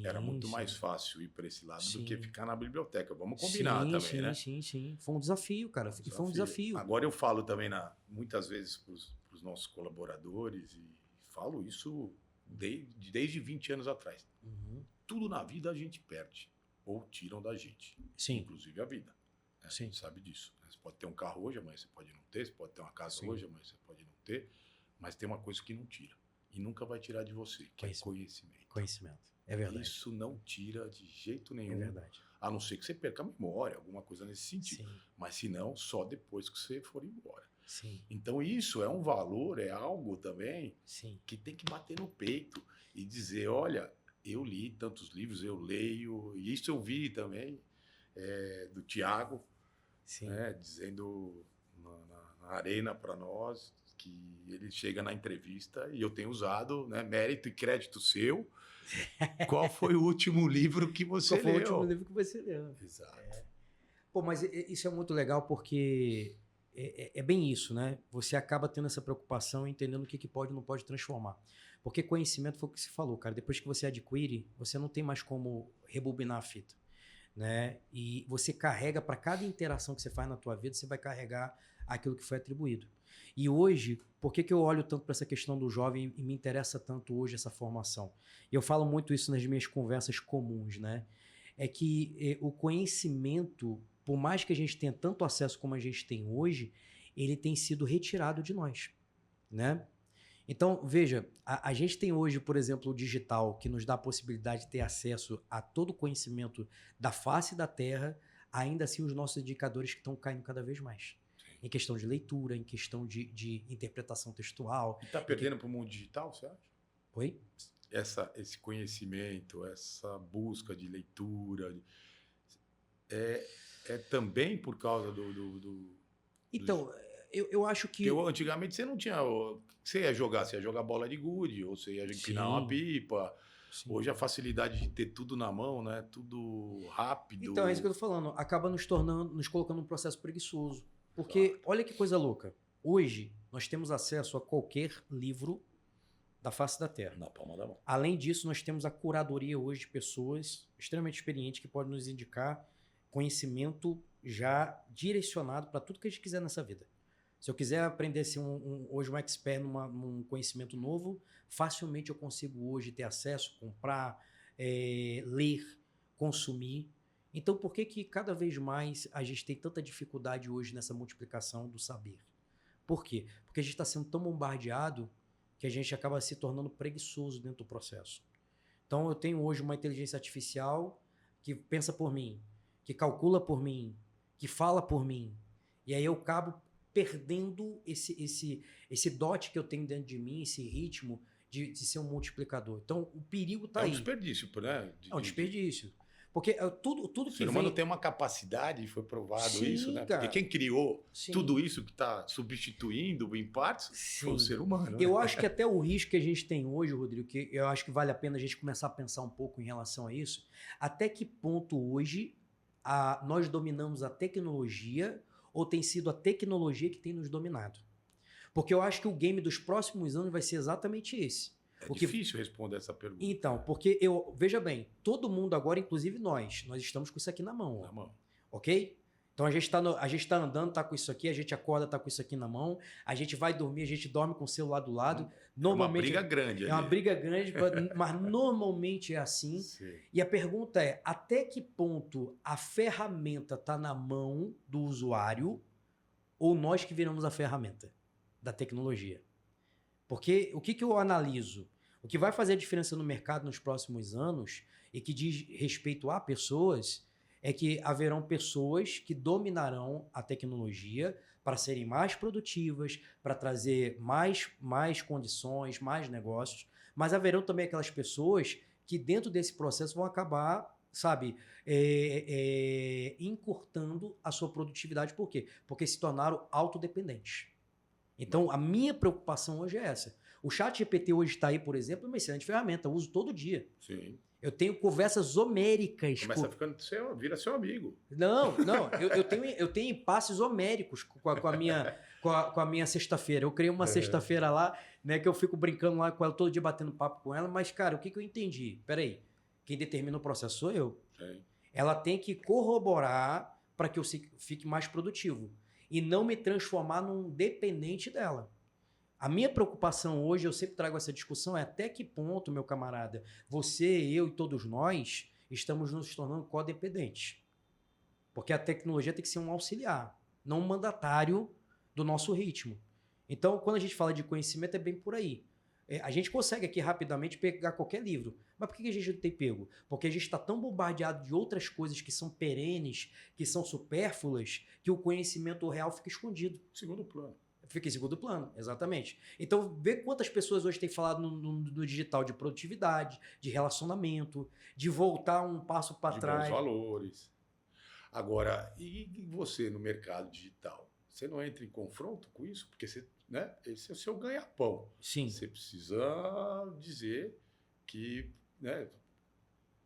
era muito mais fácil ir para esse lado do que ficar na biblioteca. Vamos combinar também, né? Sim. Foi um desafio, cara. Foi um desafio. Agora eu falo também muitas vezes para os nossos colaboradores e falo isso desde 20 anos atrás. Uhum. Tudo na vida a gente perde ou tiram da gente. Sim. Inclusive a vida. Né? Sim. A gente sabe disso. Você pode ter um carro hoje, amanhã você pode não ter. Você pode ter uma casa hoje, amanhã você pode não ter. Mas tem uma coisa que não tira. E nunca vai tirar de você, que é conhecimento. Conhecimento. É verdade. Isso não tira de jeito nenhum. É verdade. A não ser que você perca a memória, alguma coisa nesse sentido. Sim. Mas se não, só depois que você for embora. Sim. Então isso é um valor, é algo também Sim. que tem que bater no peito e dizer, olha, eu li tantos livros, eu leio, e isso eu vi também do Tiago, né, dizendo na arena para nós, que ele chega na entrevista e eu tenho usado, né, mérito e crédito seu. Qual foi o último livro que você leu? Qual foi o último livro que você leu? Exato. Pô, mas isso é muito legal porque é bem isso, né? Você acaba tendo essa preocupação, entendendo o que pode e não pode transformar. Porque conhecimento foi o que você falou, cara. Depois que você adquire, você não tem mais como rebobinar a fita, né? E você carrega, para cada interação que você faz na tua vida, você vai carregar aquilo que foi atribuído. E hoje, por que eu olho tanto para essa questão do jovem e me interessa tanto hoje essa formação? E eu falo muito isso nas minhas conversas comuns, né? É que o conhecimento, por mais que a gente tenha tanto acesso como a gente tem hoje, ele tem sido retirado de nós, né? Então, veja, a gente tem hoje, por exemplo, o digital, que nos dá a possibilidade de ter acesso a todo o conhecimento da face da Terra, ainda assim os nossos indicadores que estão caindo cada vez mais. Em questão de leitura, em questão de interpretação textual. E está perdendo para o mundo digital, você acha? Oi? Esse conhecimento, essa busca de leitura, é também por causa Então, eu acho que... Porque antigamente você não tinha... Você ia jogar bola de gude, ou você ia empinar uma pipa. Sim. Hoje a facilidade de ter tudo na mão, né? Tudo rápido. Então, é isso que eu tô falando. Acaba nos colocando num processo preguiçoso. Porque, olha que coisa louca. Hoje, nós temos acesso a qualquer livro da face da Terra. Na palma da mão. Além disso, nós temos a curadoria hoje de pessoas extremamente experientes que podem nos indicar conhecimento já direcionado para tudo que a gente quiser nessa vida. Se eu quiser aprender a ser hoje um expert num conhecimento novo, facilmente eu consigo hoje ter acesso, comprar, ler, consumir. Então, por que cada vez mais a gente tem tanta dificuldade hoje nessa multiplicação do saber? Por quê? Porque a gente está sendo tão bombardeado que a gente acaba se tornando preguiçoso dentro do processo. Então, eu tenho hoje uma inteligência artificial que pensa por mim, que calcula por mim, que fala por mim. E aí eu acabo perdendo esse dote que eu tenho dentro de mim, esse ritmo de ser um multiplicador. Então, o perigo está aí. É um desperdício, né? É um desperdício. Porque tudo que o ser humano tem uma capacidade, foi provado isso, né? Cara. Porque quem criou tudo isso que está substituindo em partes foi o ser humano. Eu acho que até o risco que a gente tem hoje, Rodrigo, que eu acho que vale a pena a gente começar a pensar um pouco em relação a isso, até que ponto hoje nós dominamos a tecnologia ou tem sido a tecnologia que tem nos dominado? Porque eu acho que o game dos próximos anos vai ser exatamente esse. É difícil responder essa pergunta. Então, porque veja bem, todo mundo agora, inclusive nós estamos com isso aqui na mão. Na mão. Ok? Então a gente tá andando, tá com isso aqui, a gente acorda, tá com isso aqui na mão, a gente vai dormir, a gente dorme com o celular do lado. Normalmente, é uma briga grande. É uma briga grande, mas normalmente é assim. Sim. E a pergunta é, até que ponto a ferramenta está na mão do usuário ou nós que viramos a ferramenta da tecnologia? Porque o que eu analiso? O que vai fazer a diferença no mercado nos próximos anos e que diz respeito a pessoas é que haverão pessoas que dominarão a tecnologia para serem mais produtivas, para trazer mais condições, mais negócios, mas haverão também aquelas pessoas que dentro desse processo vão acabar, sabe, encurtando a sua produtividade. Por quê? Porque se tornaram autodependentes. Então, a minha preocupação hoje é essa. O ChatGPT hoje está aí, por exemplo, é uma excelente ferramenta, eu uso todo dia. Sim. Eu tenho conversas homéricas. Começa ficando vira seu amigo. Não, eu tenho impasses homéricos com a minha sexta-feira. Eu criei uma sexta-feira lá, né, que eu fico brincando lá com ela, todo dia batendo papo com ela, mas, cara, o que eu entendi? Peraí, quem determina o processo sou eu. Sim. Ela tem que corroborar para que eu fique mais produtivo e não me transformar num dependente dela. A minha preocupação hoje, eu sempre trago essa discussão, é até que ponto, meu camarada, você, eu e todos nós estamos nos tornando codependentes. Porque a tecnologia tem que ser um auxiliar, não um mandatário do nosso ritmo. Então, quando a gente fala de conhecimento, é bem por aí. A gente consegue aqui rapidamente pegar qualquer livro. Mas por que a gente não tem pego? Porque a gente está tão bombardeado de outras coisas que são perenes, que são supérfluas, que o conhecimento real fica escondido. Segundo plano. Fica em segundo plano, exatamente. Então, vê quantas pessoas hoje têm falado no digital de produtividade, de relacionamento, de voltar um passo para trás. De bons valores. Agora, e você no mercado digital? Você não entra em confronto com isso? Porque você, né, esse é o seu ganha-pão. Sim. Você precisa dizer que, né,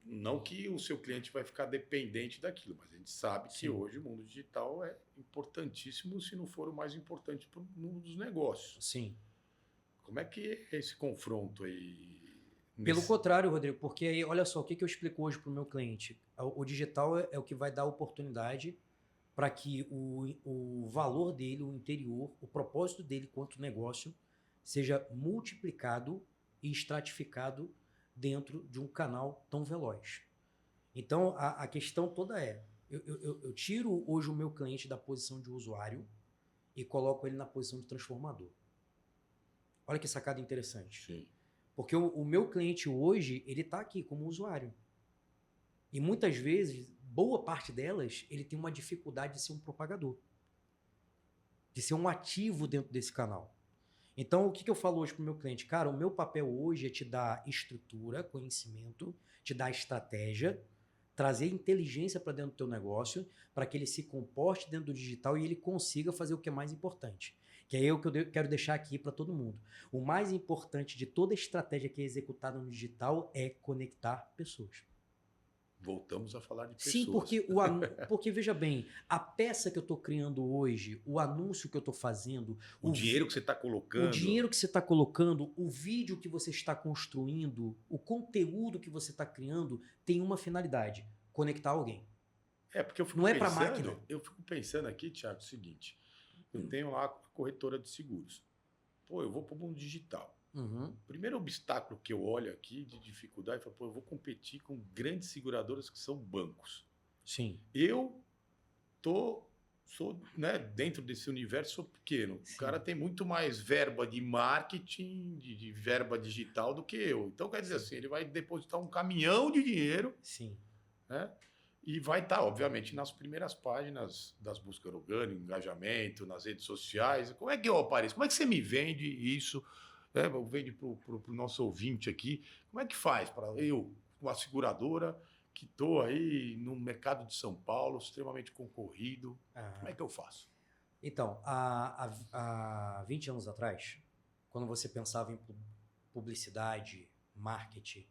não que o seu cliente vai ficar dependente daquilo, mas a gente sabe que hoje o mundo digital é importantíssimo, se não for o mais importante para o mundo dos negócios. Sim. Como é que é esse confronto aí? Pelo contrário, Rodrigo, porque aí, olha só, o que eu explico hoje para o meu cliente? O digital é o que vai dar oportunidade para que o valor dele, o interior, o propósito dele quanto negócio, seja multiplicado e estratificado dentro de um canal tão veloz. Então, a questão toda é, eu tiro hoje o meu cliente da posição de usuário e coloco ele na posição de transformador. Olha que sacada interessante. Sim. Porque o meu cliente hoje, ele está aqui como usuário. E muitas vezes, boa parte delas, ele tem uma dificuldade de ser um propagador. De ser um ativo dentro desse canal. Então, o que eu falo hoje para o meu cliente? Cara, o meu papel hoje é te dar estrutura, conhecimento, te dar estratégia, trazer inteligência para dentro do teu negócio, para que ele se comporte dentro do digital e ele consiga fazer o que é mais importante. Que é o que eu quero deixar aqui para todo mundo. O mais importante de toda estratégia que é executada no digital é conectar pessoas. Voltamos a falar de pessoas. Sim, porque veja bem, a peça que eu estou criando hoje, o anúncio que eu estou fazendo... O dinheiro que você está colocando. O dinheiro que você está colocando, o vídeo que você está construindo, o conteúdo que você está criando, tem uma finalidade, conectar alguém. É, porque eu fico Não é para máquina. Eu fico pensando aqui, Thiago, o seguinte, eu tenho lá a corretora de seguros. Pô, eu vou para o mundo digital. Uhum. O primeiro obstáculo que eu olho aqui de dificuldade é, eu vou competir com grandes seguradoras que são bancos. Sim. Eu sou, né, dentro desse universo, sou pequeno. Sim. O cara tem muito mais verba de marketing, de verba digital do que eu. Então, quer dizer assim, ele vai depositar um caminhão de dinheiro. Sim. Né? E vai estar, obviamente, nas primeiras páginas das buscas orgânicas, engajamento, nas redes sociais. Como é que eu apareço? Como é que você me vende isso? Vende para o nosso ouvinte aqui. Como é que faz para eu, uma seguradora, que estou aí no mercado de São Paulo, extremamente concorrido, como é que eu faço? Então, há 20 anos atrás, quando você pensava em publicidade, marketing,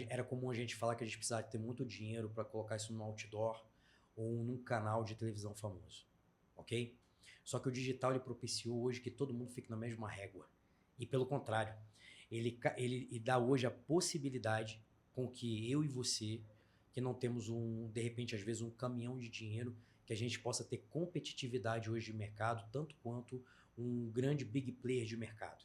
era comum a gente falar que a gente precisava ter muito dinheiro para colocar isso num outdoor ou num canal de televisão famoso, ok? Só que o digital ele propiciou hoje que todo mundo fique na mesma régua. E pelo contrário, ele dá hoje a possibilidade com que eu e você, que não temos de repente, às vezes, um caminhão de dinheiro, que a gente possa ter competitividade hoje de mercado, tanto quanto um grande big player de mercado.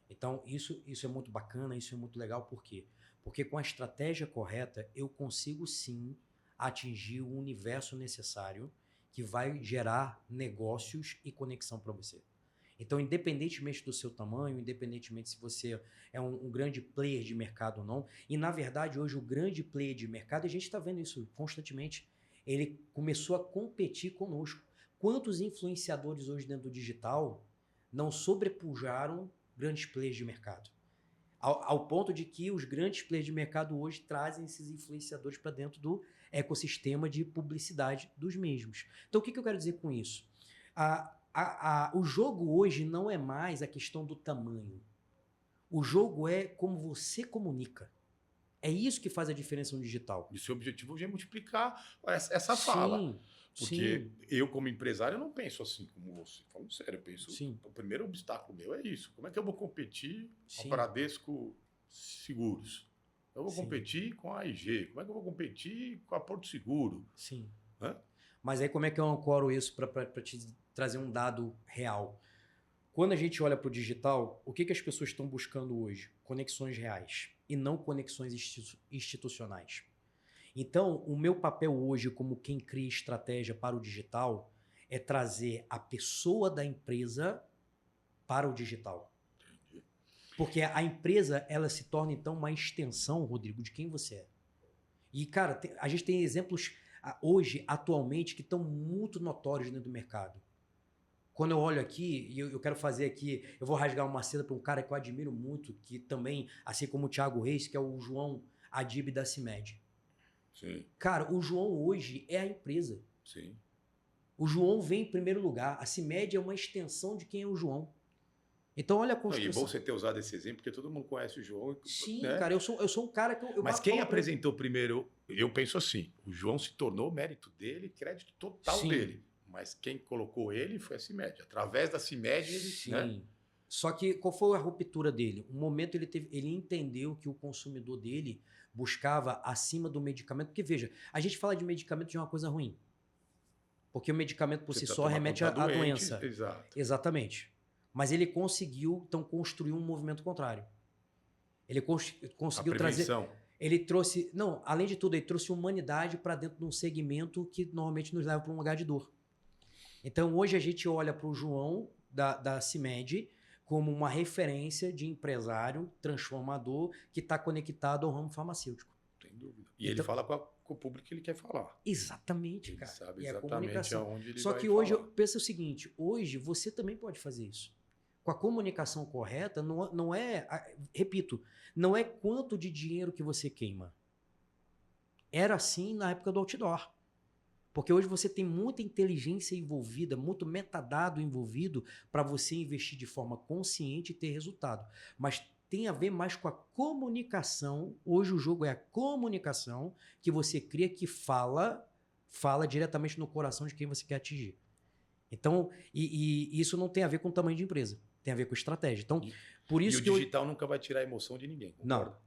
Então, isso é muito bacana, isso é muito legal, por quê? Porque com a estratégia correta, eu consigo sim atingir o universo necessário que vai gerar negócios e conexão para você. Então, independentemente do seu tamanho, independentemente se você é um grande player de mercado ou não, e na verdade hoje o grande player de mercado, a gente está vendo isso constantemente, ele começou a competir conosco. Quantos influenciadores hoje dentro do digital não sobrepujaram grandes players de mercado? Ao ponto de que os grandes players de mercado hoje trazem esses influenciadores para dentro do ecossistema de publicidade dos mesmos. Então, o que eu quero dizer com isso? O jogo hoje não é mais a questão do tamanho. O jogo é como você comunica. É isso que faz a diferença no digital. E o seu objetivo hoje é multiplicar essa fala. Porque eu, como empresário, eu não penso assim como você. Falando sério, eu penso... O primeiro obstáculo meu é isso. Como é que eu vou competir com a Bradesco Seguros? Eu vou competir com a AIG. Como é que eu vou competir com a Porto Seguro? Sim. Hã? Mas aí como é que eu ancoro isso para te trazer um dado real? Quando a gente olha para o digital, o que as pessoas estão buscando hoje? Conexões reais e não conexões institucionais. Então, o meu papel hoje como quem cria estratégia para o digital é trazer a pessoa da empresa para o digital. Porque a empresa, ela se torna então uma extensão, Rodrigo, de quem você é. E, cara, a gente tem exemplos hoje, atualmente, que estão muito notórios dentro do mercado. Quando eu olho aqui, e eu quero fazer aqui, eu vou rasgar uma seda para um cara que eu admiro muito, que também, assim como o Thiago Reis, que é o João Adib da CIMED. Sim. Cara, o João hoje é a empresa. Sim. O João vem em primeiro lugar. A CIMED é uma extensão de quem é o João. Então, olha a construção. E é bom você ter usado esse exemplo, porque todo mundo conhece o João. Sim, né? Cara, eu sou um cara que eu Mas quem apresentou primeiro, eu penso assim, o João se tornou mérito dele, crédito total dele. Mas quem colocou ele foi a CIMED. Através da CIMED, ele... Sim. Né? Só que qual foi a ruptura dele? Um momento ele entendeu que o consumidor dele buscava acima do medicamento. Porque, veja, a gente fala de medicamento de uma coisa ruim. Porque o medicamento por si só remete à doença. Exato. Exatamente. Mas ele conseguiu, então, construir um movimento contrário. Ele conseguiu trazer... Ele trouxe... Não, além de tudo, ele trouxe humanidade para dentro de um segmento que normalmente nos leva para um lugar de dor. Então, hoje a gente olha para o João da CIMED como uma referência de empresário transformador que está conectado ao ramo farmacêutico. Sem dúvida. E então, ele fala com o público que ele quer falar. Exatamente, ele cara. Sabe exatamente aonde ele Só vai que hoje falar. eu penso o seguinte, hoje você também pode fazer isso. Com a comunicação correta, não é... Repito, não é quanto de dinheiro que você queima. Era assim na época do outdoor. Porque hoje você tem muita inteligência envolvida, muito metadado envolvido para você investir de forma consciente e ter resultado. Mas tem a ver mais com a comunicação. Hoje o jogo é a comunicação que você cria, que fala diretamente no coração de quem você quer atingir. Então, e isso não tem a ver com o tamanho de empresa, tem a ver com estratégia. Então, por isso que o digital nunca vai tirar a emoção de ninguém, concorda? Não,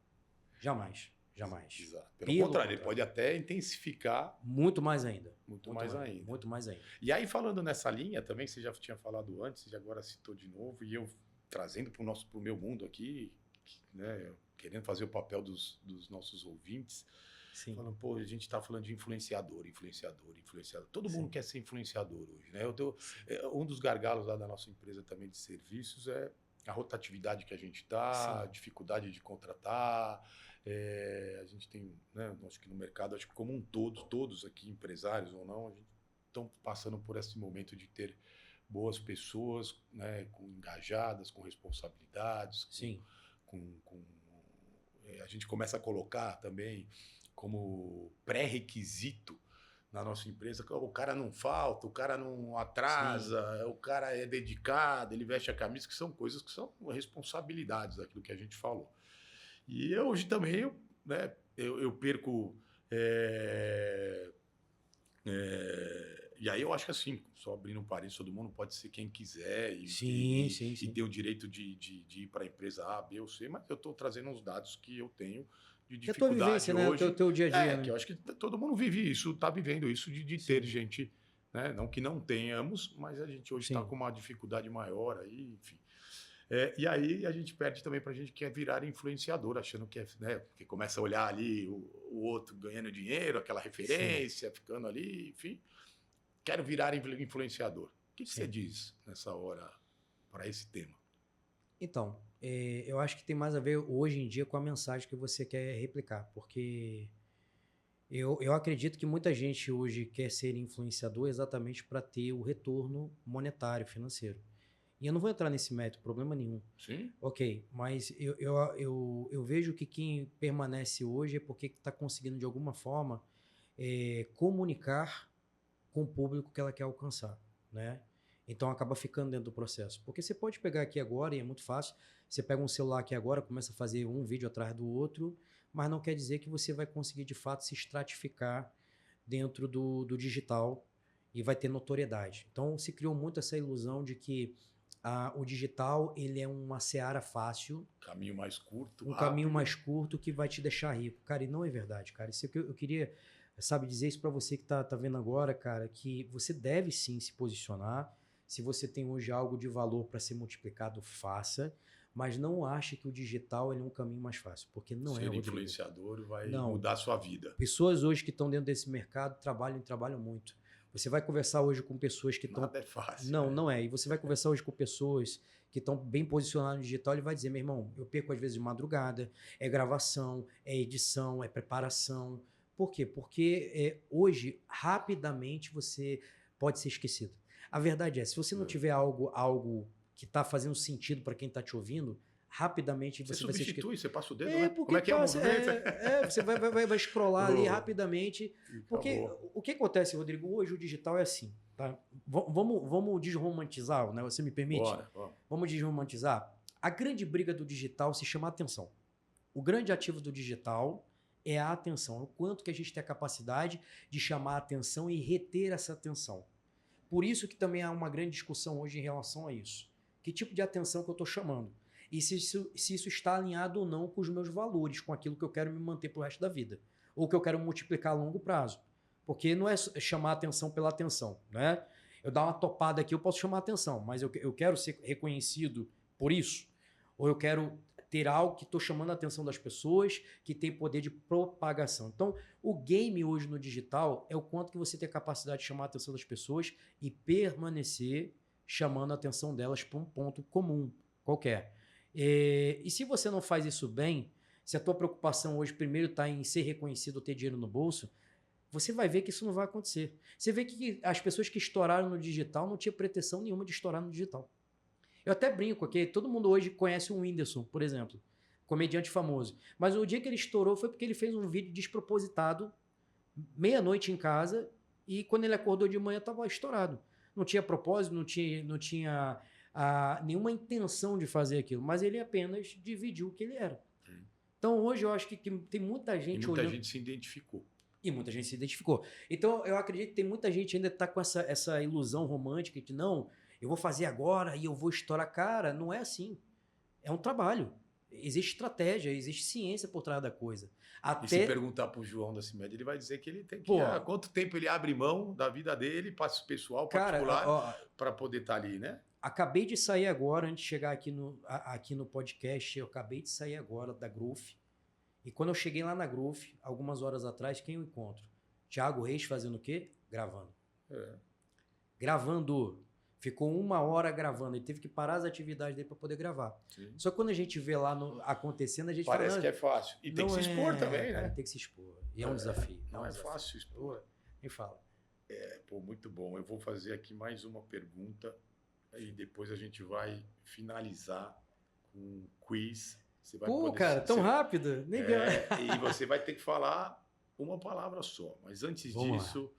jamais. Jamais. Exato. Pelo contrário, ele pode até intensificar. Muito mais ainda. Muito mais ainda. Muito mais ainda. E aí, falando nessa linha também, você já tinha falado antes, e agora citou de novo, e eu trazendo para o meu mundo aqui, né, querendo fazer o papel dos nossos ouvintes, Sim. Falando, pô, a gente está falando de influenciador. Todo mundo quer ser influenciador hoje, né? Um dos gargalos lá da nossa empresa também de serviços é a rotatividade que a gente dá, a dificuldade de contratar. A gente tem, né, acho que no mercado, acho que como um todo, todos aqui, empresários ou não, a gente estão passando por esse momento de ter boas pessoas, né, engajadas, com responsabilidades. Sim. A gente começa a colocar também como pré-requisito na nossa empresa que o cara não falta, o cara não atrasa, o cara é dedicado, ele veste a camisa, que são coisas que são responsabilidades daquilo que a gente falou. E hoje também eu perco E aí eu acho que assim, só abrindo um parênteses, todo mundo pode ser quem quiser Sim. e ter o direito de ir para a empresa A, B ou C, mas eu estou trazendo uns dados que eu tenho de Que é a tua dificuldade vivência, né? hoje. O teu dia a dia, né? Que eu acho que todo mundo vive isso, está vivendo isso de ter gente, né? Não que não tenhamos, mas a gente hoje está com uma dificuldade maior aí, enfim. E aí a gente perde também para a gente que quer virar influenciador, achando que é, né? Porque começa a olhar ali o outro ganhando dinheiro, aquela referência, ficando ali, enfim. Quero virar influenciador. O que você diz nessa hora para esse tema? Então, eu acho que tem mais a ver hoje em dia com a mensagem que você quer replicar, porque eu acredito que muita gente hoje quer ser influenciador exatamente para ter o retorno monetário, financeiro. E eu não vou entrar nesse mérito, problema nenhum. Sim. Ok, mas eu vejo que quem permanece hoje é porque está conseguindo, de alguma forma, comunicar com o público que ela quer alcançar, né? Então acaba ficando dentro do processo. Porque você pode pegar aqui agora, e é muito fácil, você pega um celular aqui agora, começa a fazer um vídeo atrás do outro, mas não quer dizer que você vai conseguir, de fato, se estratificar dentro do digital e vai ter notoriedade. Então se criou muito essa ilusão de que o digital ele é uma seara fácil. Caminho mais curto, um rápido. Caminho mais curto que vai te deixar rico. Cara, e não é verdade, cara. Isso eu queria, sabe, dizer isso para você que tá vendo agora, cara, que você deve sim se posicionar. Se você tem hoje algo de valor para ser multiplicado, faça. Mas não ache que o digital é um caminho mais fácil, porque não é. Ser influenciador vai não. Mudar a sua vida. Pessoas hoje que estão dentro desse mercado trabalham muito. Você vai conversar hoje com pessoas que estão... Nada é fácil. Não, não é. E você vai conversar hoje com pessoas que estão bem posicionadas no digital e vai dizer, meu irmão, eu perco às vezes de madrugada, é gravação, é edição, é preparação. Por quê? Porque hoje, rapidamente, você pode ser esquecido. A verdade é, se você não tiver algo que está fazendo sentido para quem está te ouvindo, rapidamente você vai ser esquecido. Você passa o dedo, né? Como é que passa, é o movimento? Você vai scrollar ali rapidamente. Porque o que acontece, Rodrigo? Hoje o digital é assim, tá? Vamos desromantizar, né? Você me permite? Bora. Vamos desromantizar. A grande briga do digital se chama atenção. O grande ativo do digital é a atenção. O quanto que a gente tem a capacidade de chamar a atenção e reter essa atenção. Por isso que também há uma grande discussão hoje em relação a isso. Que tipo de atenção que eu estou chamando? E se isso está alinhado ou não com os meus valores, com aquilo que eu quero me manter pro resto da vida. Ou que eu quero multiplicar a longo prazo. Porque não é chamar atenção pela atenção, né? Eu dar uma topada aqui, eu posso chamar atenção, mas eu quero ser reconhecido por isso? Ou eu quero ter algo que estou chamando a atenção das pessoas, que tem poder de propagação. Então, o game hoje no digital é o quanto que você tem a capacidade de chamar a atenção das pessoas e permanecer chamando a atenção delas para um ponto comum, qualquer. E se você não faz isso bem, se a tua preocupação hoje primeiro está em ser reconhecido ou ter dinheiro no bolso, você vai ver que isso não vai acontecer. Você vê que as pessoas que estouraram no digital não tinham pretensão nenhuma de estourar no digital. Eu até brinco aqui, todo mundo hoje conhece o Whindersson, por exemplo, comediante famoso. Mas o dia que ele estourou foi porque ele fez um vídeo despropositado, meia-noite em casa, e quando ele acordou de manhã estava estourado. Não tinha propósito, não tinha nenhuma intenção de fazer aquilo, mas ele apenas dividiu o que ele era. Então hoje eu acho que tem muita gente olhando... muita gente se identificou. E muita gente se identificou. Então eu acredito que tem muita gente ainda que está com essa ilusão romântica de não, eu vou fazer agora e eu vou estourar. Cara, não é assim. É um trabalho. Existe estratégia, existe ciência por trás da coisa. E se perguntar pro João da CIMED, ele vai dizer que ele tem que... há quanto tempo ele abre mão da vida dele, pessoal, particular, para poder estar ali, né? Acabei de sair agora, antes de chegar aqui no podcast, eu acabei de sair agora da Growth. E quando eu cheguei lá na Growth, algumas horas atrás, quem eu encontro? Thiago Reis fazendo o quê? Gravando. Gravando. Ficou 1 hora gravando. Ele teve que parar as atividades dele para poder gravar. Sim. Só que quando a gente vê lá acontecendo, a gente parece fala... Parece que é fácil. E tem que se expor também, né? Tem que se expor. E é um desafio. Não é fácil expor. Me fala. Muito bom. Eu vou fazer aqui mais uma pergunta e depois a gente vai finalizar com um quiz. Você vai cara, tão rápido? Nem e você vai ter que falar uma palavra só. Mas antes disso...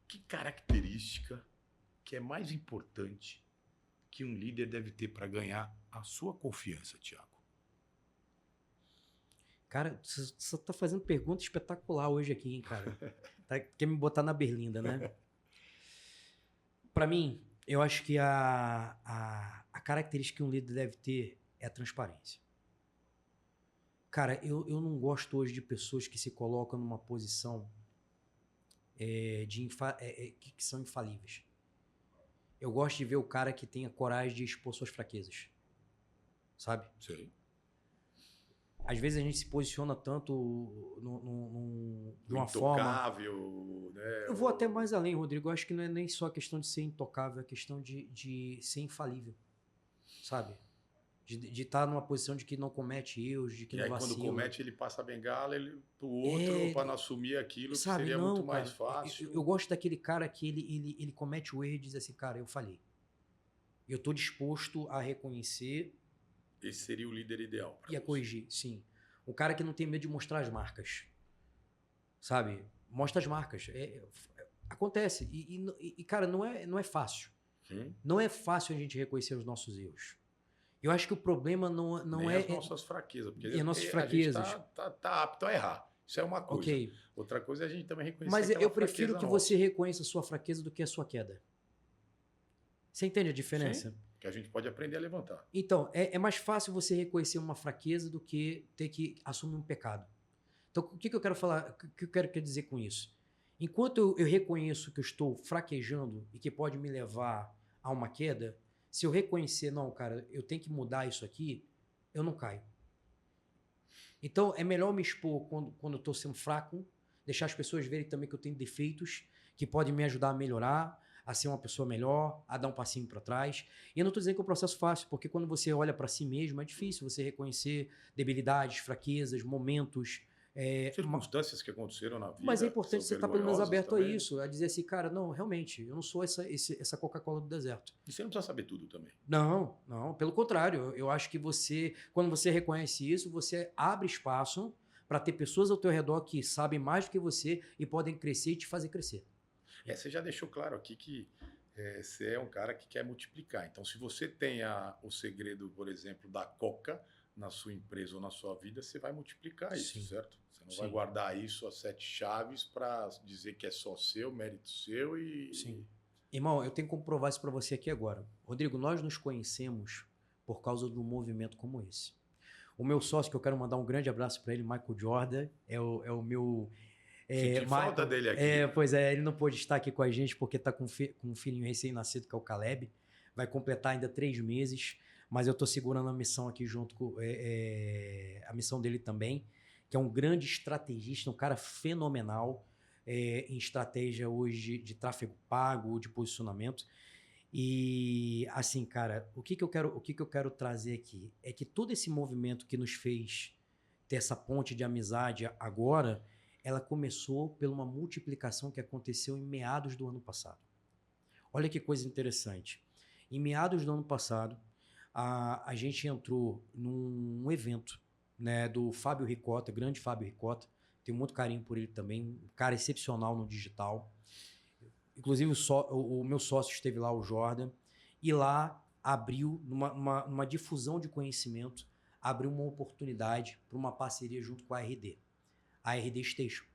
Que característica que é mais importante que um líder deve ter para ganhar a sua confiança, Thiago? Cara, você tá fazendo pergunta espetacular hoje aqui, hein, cara? Quer me botar na berlinda, né? Para mim, eu acho que a característica que um líder deve ter é a transparência. Cara, eu não gosto hoje de pessoas que se colocam numa posição que são infalíveis. Eu gosto de ver o cara que tenha coragem de expor suas fraquezas. Sabe? Sim. Às vezes a gente se posiciona tanto de uma forma... Intocável, né? Eu vou até mais além, Rodrigo. Eu acho que não é nem só a questão de ser intocável, é a questão de ser infalível. Sabe? De estar numa posição de que não comete erros, de que não vacila. E aí quando comete, ele passa a bengala pro outro para não assumir aquilo, sabe, que seria não, muito cara, mais fácil. Eu gosto daquele cara que ele comete o erro e diz assim, cara, eu falhei. Eu tô disposto a reconhecer... Esse seria o líder ideal. E a corrigir, sim. O cara que não tem medo de mostrar as marcas. Sabe? Mostra as marcas. Acontece. E, cara, não é fácil. Não é fácil a gente reconhecer os nossos erros. Eu acho que o problema não é... as nossas fraquezas. Porque as nossas fraquezas. A gente tá apto a errar. Isso é uma coisa. Okay. Outra coisa é a gente também reconhecer. Mas eu prefiro que você reconheça a sua fraqueza do que a sua queda. Você entende a diferença? Sim. Que a gente pode aprender a levantar. Então, é mais fácil você reconhecer uma fraqueza do que ter que assumir um pecado. Então, o que eu quero falar, o que eu quero dizer com isso? Enquanto eu reconheço que eu estou fraquejando e que pode me levar a uma queda, se eu reconhecer, não, cara, eu tenho que mudar isso aqui, eu não caio. Então, é melhor me expor quando eu estou sendo fraco, deixar as pessoas verem também que eu tenho defeitos que podem me ajudar a melhorar, a ser uma pessoa melhor, a dar um passinho para trás. E eu não estou dizendo que é um processo fácil, porque quando você olha para si mesmo, é difícil você reconhecer debilidades, fraquezas, momentos... circunstâncias que aconteceram na vida. Mas é importante você estar pelo menos aberto também. a isso, a dizer assim, cara, não, realmente, eu não sou essa Coca-Cola do deserto. E você não precisa saber tudo também. Não, pelo contrário. Eu acho que quando você reconhece isso, você abre espaço para ter pessoas ao teu redor que sabem mais do que você e podem crescer e te fazer crescer. Você já deixou claro aqui que você é um cara que quer multiplicar. Então, se você tem o segredo, por exemplo, da Coca na sua empresa ou na sua vida, você vai multiplicar isso, certo? Você não vai guardar isso às 7 chaves para dizer que é só seu, mérito seu e... Sim. Irmão, eu tenho que comprovar isso para você aqui agora. Rodrigo, nós nos conhecemos por causa de um movimento como esse. O meu sócio, que eu quero mandar um grande abraço para ele, Michael Jordan, é o meu... Senti falta dele aqui. Pois é, ele não pôde estar aqui com a gente porque está com um filhinho recém-nascido, que é o Caleb. Vai completar ainda 3 meses, mas eu estou segurando a missão aqui junto com a missão dele também, que é um grande estrategista, um cara fenomenal em estratégia hoje de tráfego pago, de posicionamento. E assim, cara, o que eu quero trazer aqui é que todo esse movimento que nos fez ter essa ponte de amizade agora, ela começou por uma multiplicação que aconteceu em meados do ano passado. Olha que coisa interessante. Em meados do ano passado, a gente entrou num evento, né, do Fábio Ricota, grande Fábio Ricota. Tenho muito carinho por ele também, um cara excepcional no digital. Inclusive, o meu sócio esteve lá, o Jordan, e lá abriu, numa difusão de conhecimento, abriu uma oportunidade para uma parceria junto com a RD Station,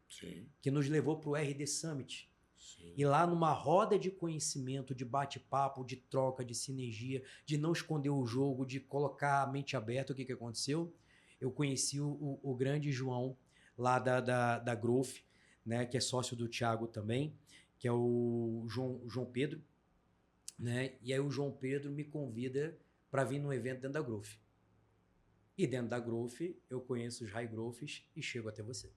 que nos levou para o RD Summit. Sim. E lá numa roda de conhecimento, de bate-papo, de troca, de sinergia, de não esconder o jogo, de colocar a mente aberta, o que aconteceu? Eu conheci o grande João lá da Growth, né, que é sócio do Thiago também, que é o João Pedro, né? E aí o João Pedro me convida para vir num evento dentro da Growth. E dentro da Growth, eu conheço os High Growths e chego até você.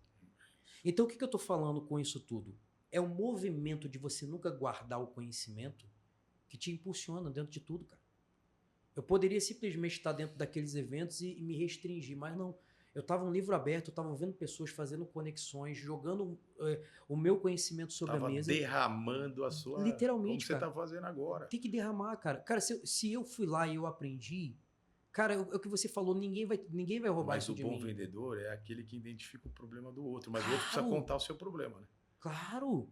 Então, o que eu estou falando com isso tudo? É o movimento de você nunca guardar o conhecimento que te impulsiona dentro de tudo, cara. Eu poderia simplesmente estar dentro daqueles eventos e me restringir, mas não. Eu estava um livro aberto, eu estava vendo pessoas fazendo conexões, jogando o meu conhecimento sobre a mesa. Derramando a sua... Literalmente, como você está fazendo agora. Tem que derramar, cara. Cara, se eu fui lá e eu aprendi... Cara, o que você falou, ninguém vai roubar isso de mim. Mas o bom vendedor é aquele que identifica o problema do outro. Mas o outro precisa contar o seu problema, né? Claro.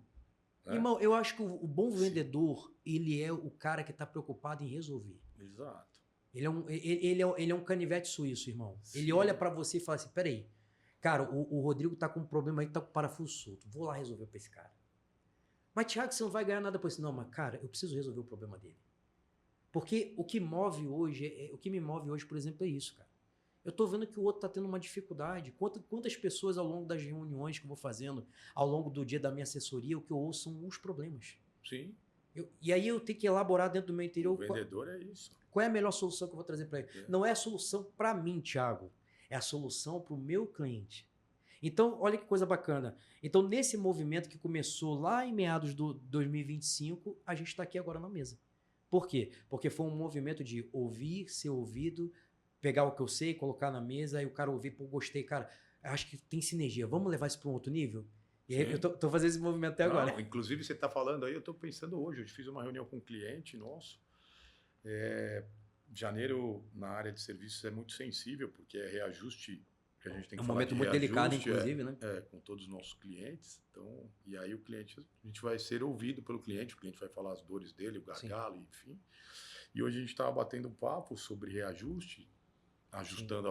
Irmão, eu acho que o bom vendedor, ele é o cara que está preocupado em resolver. Exato. Ele é um canivete suíço, irmão. Sim. Ele olha para você e fala assim, peraí, Cara, o Rodrigo tá com um problema aí, tá com o parafuso solto. Vou lá resolver pra esse cara. Mas, Thiago, você não vai ganhar nada por isso. Não, mas, cara, eu preciso resolver o problema dele. Porque o que me move hoje, por exemplo, é isso, cara. Eu tô vendo que o outro tá tendo uma dificuldade. Quantas pessoas ao longo das reuniões que eu vou fazendo, ao longo do dia da minha assessoria, o que eu ouço são os problemas. Sim. E aí eu tenho que elaborar dentro do meu interior. O vendedor é isso. Qual é a melhor solução que eu vou trazer para ele? Não é a solução para mim, Thiago. É a solução para o meu cliente. Então, olha que coisa bacana. Então, nesse movimento que começou lá em meados do 2025, a gente está aqui agora na mesa. Por quê? Porque foi um movimento de ouvir, ser ouvido, pegar o que eu sei, colocar na mesa, aí o cara ouvir, pô, gostei, cara, acho que tem sinergia. Vamos levar isso para um outro nível? E aí, eu tô fazendo esse movimento até agora. Inclusive, você está falando aí, eu estou pensando hoje. Eu fiz uma reunião com um cliente nosso. Janeiro, na área de serviços, é muito sensível, porque é reajuste que a gente tem que falar. É um momento muito delicado, inclusive, né? Com todos os nossos clientes. Então, e aí a gente vai ser ouvido pelo cliente, o cliente vai falar as dores dele, o gargalo, enfim. E hoje a gente estava batendo um papo sobre reajuste, ajustando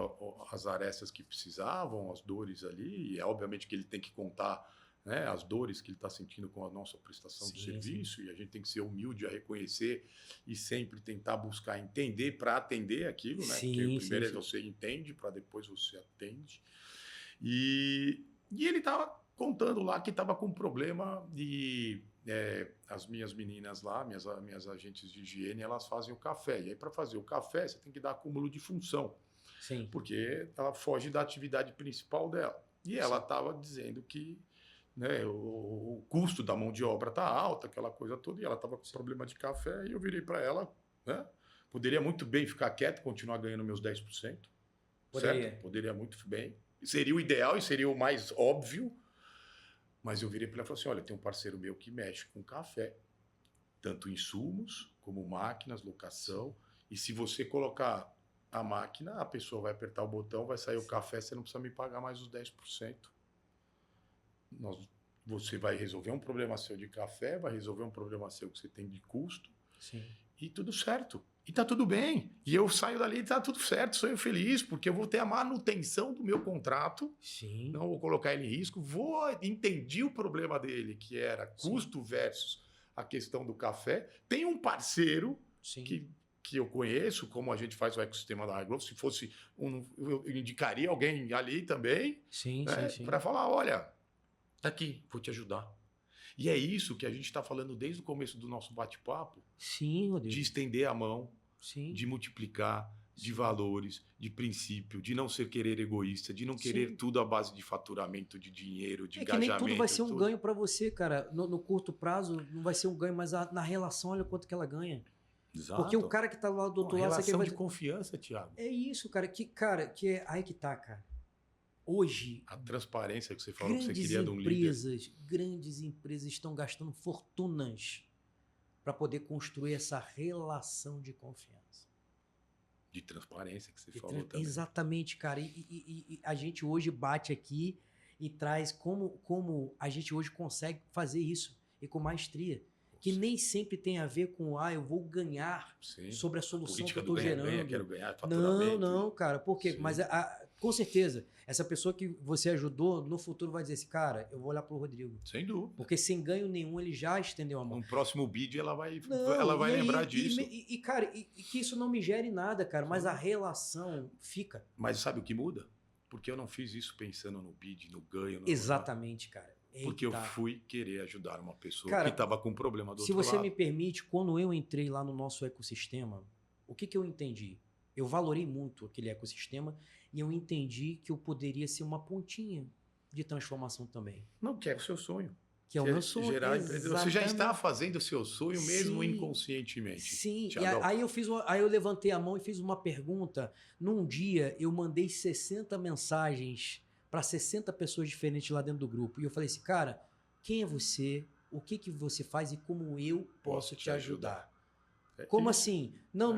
as arestas que precisavam, as dores ali, e é obviamente que ele tem que contar, né, as dores que ele está sentindo com a nossa prestação de serviço, e a gente tem que ser humilde a reconhecer e sempre tentar buscar entender para atender aquilo, né? Porque o primeiro é você entende, para depois você atende. E ele estava contando lá que estava com um problema de... as minhas meninas lá, minhas agentes de higiene, elas fazem o café. E aí, para fazer o café, você tem que dar acúmulo de função. Sim. Porque ela foge da atividade principal dela. E ela estava dizendo que, né, o custo da mão de obra está alto, aquela coisa toda, e ela estava com problema de café, e eu virei para ela, né, poderia muito bem ficar quieto, continuar ganhando meus 10%. Poderia. Certo? Poderia muito bem. Seria o ideal e seria o mais óbvio. Mas eu virei para ela e falei assim, olha, tem um parceiro meu que mexe com café, tanto insumos como máquinas, locação, e se você colocar a máquina, a pessoa vai apertar o botão, vai sair o café, você não precisa me pagar mais os 10%. Você vai resolver um problema seu de café, vai resolver um problema seu que você tem de custo, e tudo certo. E tá tudo bem. E eu saio dali e tá tudo certo, sou eu feliz, porque eu vou ter a manutenção do meu contrato, não vou colocar ele em risco, entendi o problema dele, que era custo versus a questão do café. Tem um parceiro que eu conheço, como a gente faz o ecossistema da iGlow, se fosse eu indicaria alguém ali também, para falar, olha, tá aqui, vou te ajudar. E é isso que a gente está falando desde o começo do nosso bate-papo, de estender a mão, de multiplicar, de valores, de princípio, de não ser querer egoísta, de não querer tudo à base de faturamento, de dinheiro, de engajamento. Que nem tudo vai ser um ganho para você, cara. No curto prazo não vai ser um ganho, mas na relação, olha quanto que ela ganha. Exato. Porque o cara que tá lá do outro lado... Relação de confiança, Thiago. É isso, cara. Aí que tá, cara. Hoje... A transparência que você falou que você queria de um líder. Grandes empresas estão gastando fortunas para poder construir essa relação de confiança. De transparência que você falou também. Exatamente, cara. E a gente hoje bate aqui e traz como a gente hoje consegue fazer isso e com maestria. Que nem sempre tem a ver com, eu vou ganhar sobre a solução que eu estou gerando. Quero ganhar faturamento. Não, cara. Por quê? Mas com certeza, essa pessoa que você ajudou, no futuro vai dizer assim, cara, eu vou olhar pro Rodrigo. Sem dúvida. Porque sem ganho nenhum, ele já estendeu a mão. No próximo bid, ela vai lembrar disso. Cara, que isso não me gere nada, cara, mas a relação fica. Mas sabe o que muda? Porque eu não fiz isso pensando no bid, no ganho. Exatamente, cara. Porque eu fui querer ajudar uma pessoa que estava com um problema do outro lado. Se você me permite, quando eu entrei lá no nosso ecossistema, o que eu entendi? Eu valorei muito aquele ecossistema e eu entendi que eu poderia ser uma pontinha de transformação também. Não, que é o seu sonho. Que é o meu sonho. Você já está fazendo o seu sonho mesmo inconscientemente. Sim, e aí eu levantei a mão e fiz uma pergunta. Num dia, eu mandei 60 mensagens para 60 pessoas diferentes lá dentro do grupo. E eu falei assim, cara, quem é você? O que você faz e como eu posso te ajudar? Como assim? Não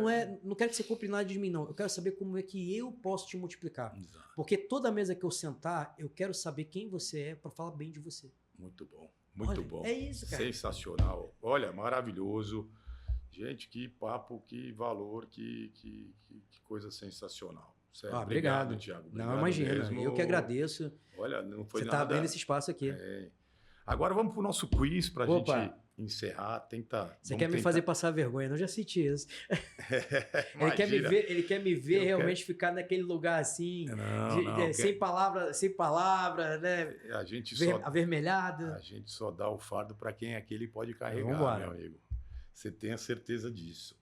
quero que você compre nada de mim, não. Eu quero saber como é que eu posso te multiplicar. Exato. Porque toda mesa que eu sentar, eu quero saber quem você é para falar bem de você. Muito bom. Muito bom. É isso, cara. Sensacional. Olha, maravilhoso. Gente, que papo, que valor, que coisa sensacional. Sério, Obrigado, Thiago. Não, Obrigado imagina. mesmo. Eu que agradeço. Olha, não foi Você nada. tá vendo esse espaço aqui. Agora vamos para o nosso quiz para a gente encerrar. Você quer me fazer passar vergonha? Eu já senti isso. Ele quer me ver realmente ficar naquele lugar assim, sem palavra, né? A gente avermelhada. A gente só dá o fardo para quem aquele pode carregar, meu amigo. Você tenha certeza disso.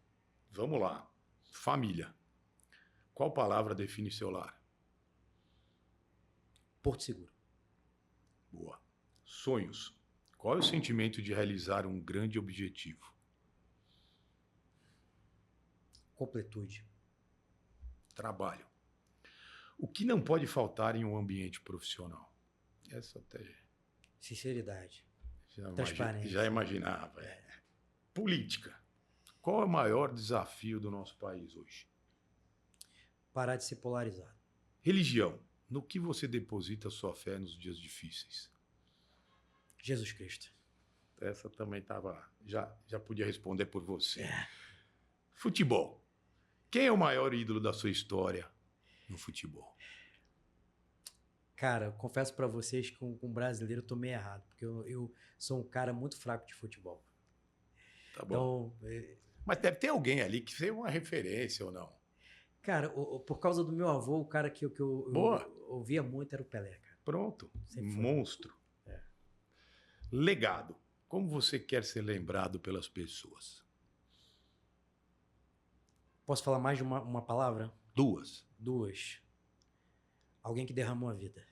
Vamos lá. Família. Qual palavra define seu lar? Porto Seguro. Boa. Sonhos. Qual é o sentimento de realizar um grande objetivo? Completude. Trabalho. O que não pode faltar em um ambiente profissional? Essa até... Sinceridade. Transparência. Já imaginava. Política. Qual é o maior desafio do nosso país hoje? Parar de ser polarizado. Religião. No que você deposita sua fé nos dias difíceis? Jesus Cristo. Essa também estava... Já podia responder por você. Futebol. Quem é o maior ídolo da sua história no futebol? Cara, eu confesso para vocês que com brasileiro eu tô meio errado, porque eu sou um cara muito fraco de futebol. Tá bom. Então, mas deve ter alguém ali que seja uma referência ou não? Cara, por causa do meu avô, o cara que eu ouvia muito era o Pelé, cara. Pronto. Monstro. Legado. Como você quer ser lembrado pelas pessoas? Posso falar mais de uma palavra? Duas. Alguém que derramou a vida.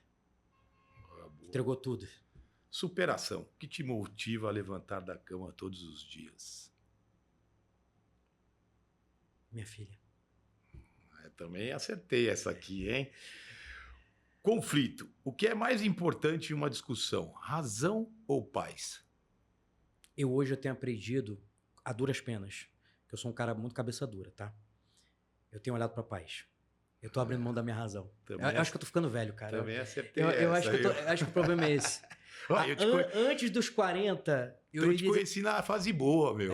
Entregou tudo. Superação. O que te motiva a levantar da cama todos os dias? Minha filha. Eu também acertei essa aqui, hein? Conflito. O que é mais importante em uma discussão? Razão ou paz? Hoje eu tenho aprendido a duras penas. Que eu sou um cara muito cabeça dura, tá? Eu tenho olhado pra paz. Eu tô abrindo mão da minha razão. Eu acho que eu tô ficando velho, cara. Também acertei eu acho que o problema é esse. Antes dos 40... Eu te conheci na fase boa, meu.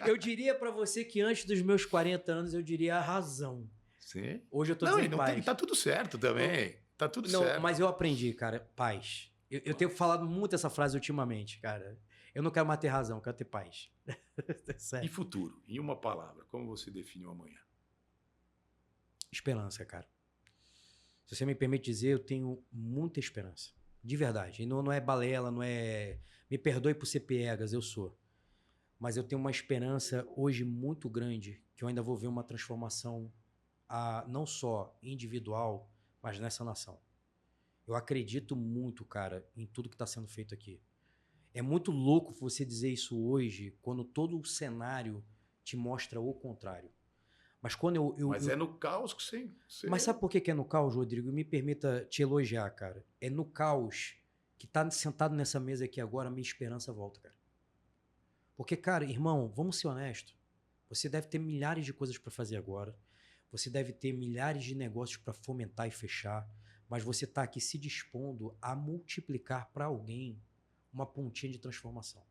Eu diria pra você que antes dos meus 40 anos, eu diria a razão. Sim. Hoje eu tô dizendo paz. Tá tudo certo também. Tá tudo certo. Mas eu aprendi, cara, paz. Eu tenho falado muito essa frase ultimamente, cara. Eu não quero mais ter razão, eu quero ter paz. E futuro? Em uma palavra, como você define o amanhã? Esperança, cara. Se você me permite dizer, eu tenho muita esperança. De verdade. E não é balela, não é... Me perdoe por ser piegas, eu sou. Mas eu tenho uma esperança hoje muito grande que eu ainda vou ver uma transformação não só individual, mas nessa nação. Eu acredito muito, cara, em tudo que está sendo feito aqui. É muito louco você dizer isso hoje, quando todo o cenário te mostra o contrário. Mas quando Mas é no caos que você... Mas sabe por que é no caos, Rodrigo? Me permita te elogiar, cara. É no caos que tá sentado nessa mesa aqui agora, a minha esperança volta, cara. Porque, cara, irmão, vamos ser honestos. Você deve ter milhares de coisas para fazer agora. Você deve ter milhares de negócios para fomentar e fechar. Mas você tá aqui se dispondo a multiplicar para alguém uma pontinha de transformação.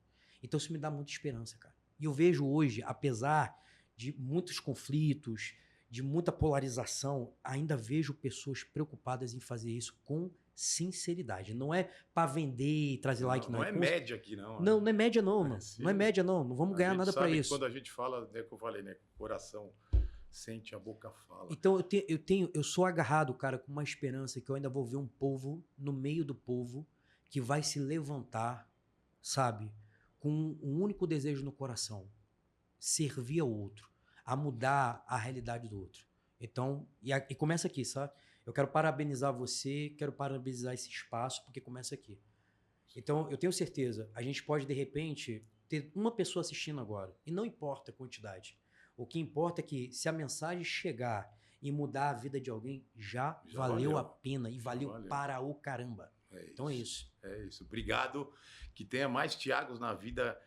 Então isso me dá muita esperança, cara. E eu vejo hoje, apesar de muitos conflitos, de muita polarização, ainda vejo pessoas preocupadas em fazer isso com sinceridade. Não é para vender e trazer like, não. Não é média aqui, não. Não é média, não, mano. Não é média, não. Não vamos ganhar nada para isso. Quando a gente fala, né, que eu falei, né? Coração sente, a boca fala. Então eu sou agarrado, cara, com uma esperança que eu ainda vou ver um povo no meio do povo que vai se levantar, sabe? Com um único desejo no coração. Servir ao outro. A mudar a realidade do outro. Então, e começa aqui, sabe? Eu quero parabenizar você, quero parabenizar esse espaço, porque começa aqui. Então, eu tenho certeza, a gente pode, de repente, ter uma pessoa assistindo agora, e não importa a quantidade. O que importa é que, se a mensagem chegar e mudar a vida de alguém, já valeu a pena, e valeu para o caramba. Então é isso. É isso. Obrigado. Que tenha mais Thiagos na vida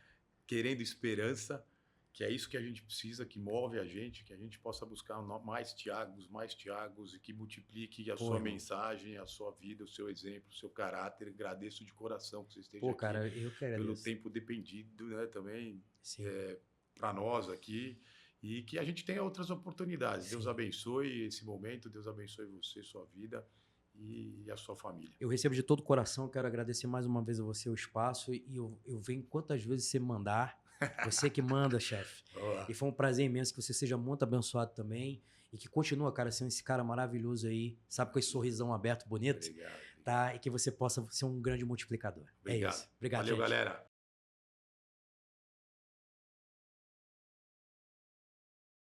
querendo esperança, que é isso que a gente precisa, que move a gente, que a gente possa buscar mais Thiagos e que multiplique a sua mensagem, a sua vida, o seu exemplo, o seu caráter. Agradeço de coração que você esteja aqui. Cara, eu que agradeço. Pelo tempo dependido, né, também. Sim. para nós aqui e que a gente tenha outras oportunidades. Sim. Deus abençoe esse momento, Deus abençoe você, sua vida e a sua família. Eu recebo de todo o coração, quero agradecer mais uma vez a você o espaço e eu venho quantas vezes você mandar, você que manda, chefe. E foi um prazer imenso que você seja muito abençoado também e que continua, cara, sendo esse cara maravilhoso aí, sabe, com esse sorrisão aberto, bonito, Obrigado. tá? E que você possa ser um grande multiplicador. Obrigado. É isso. Obrigado, Valeu, gente. galera.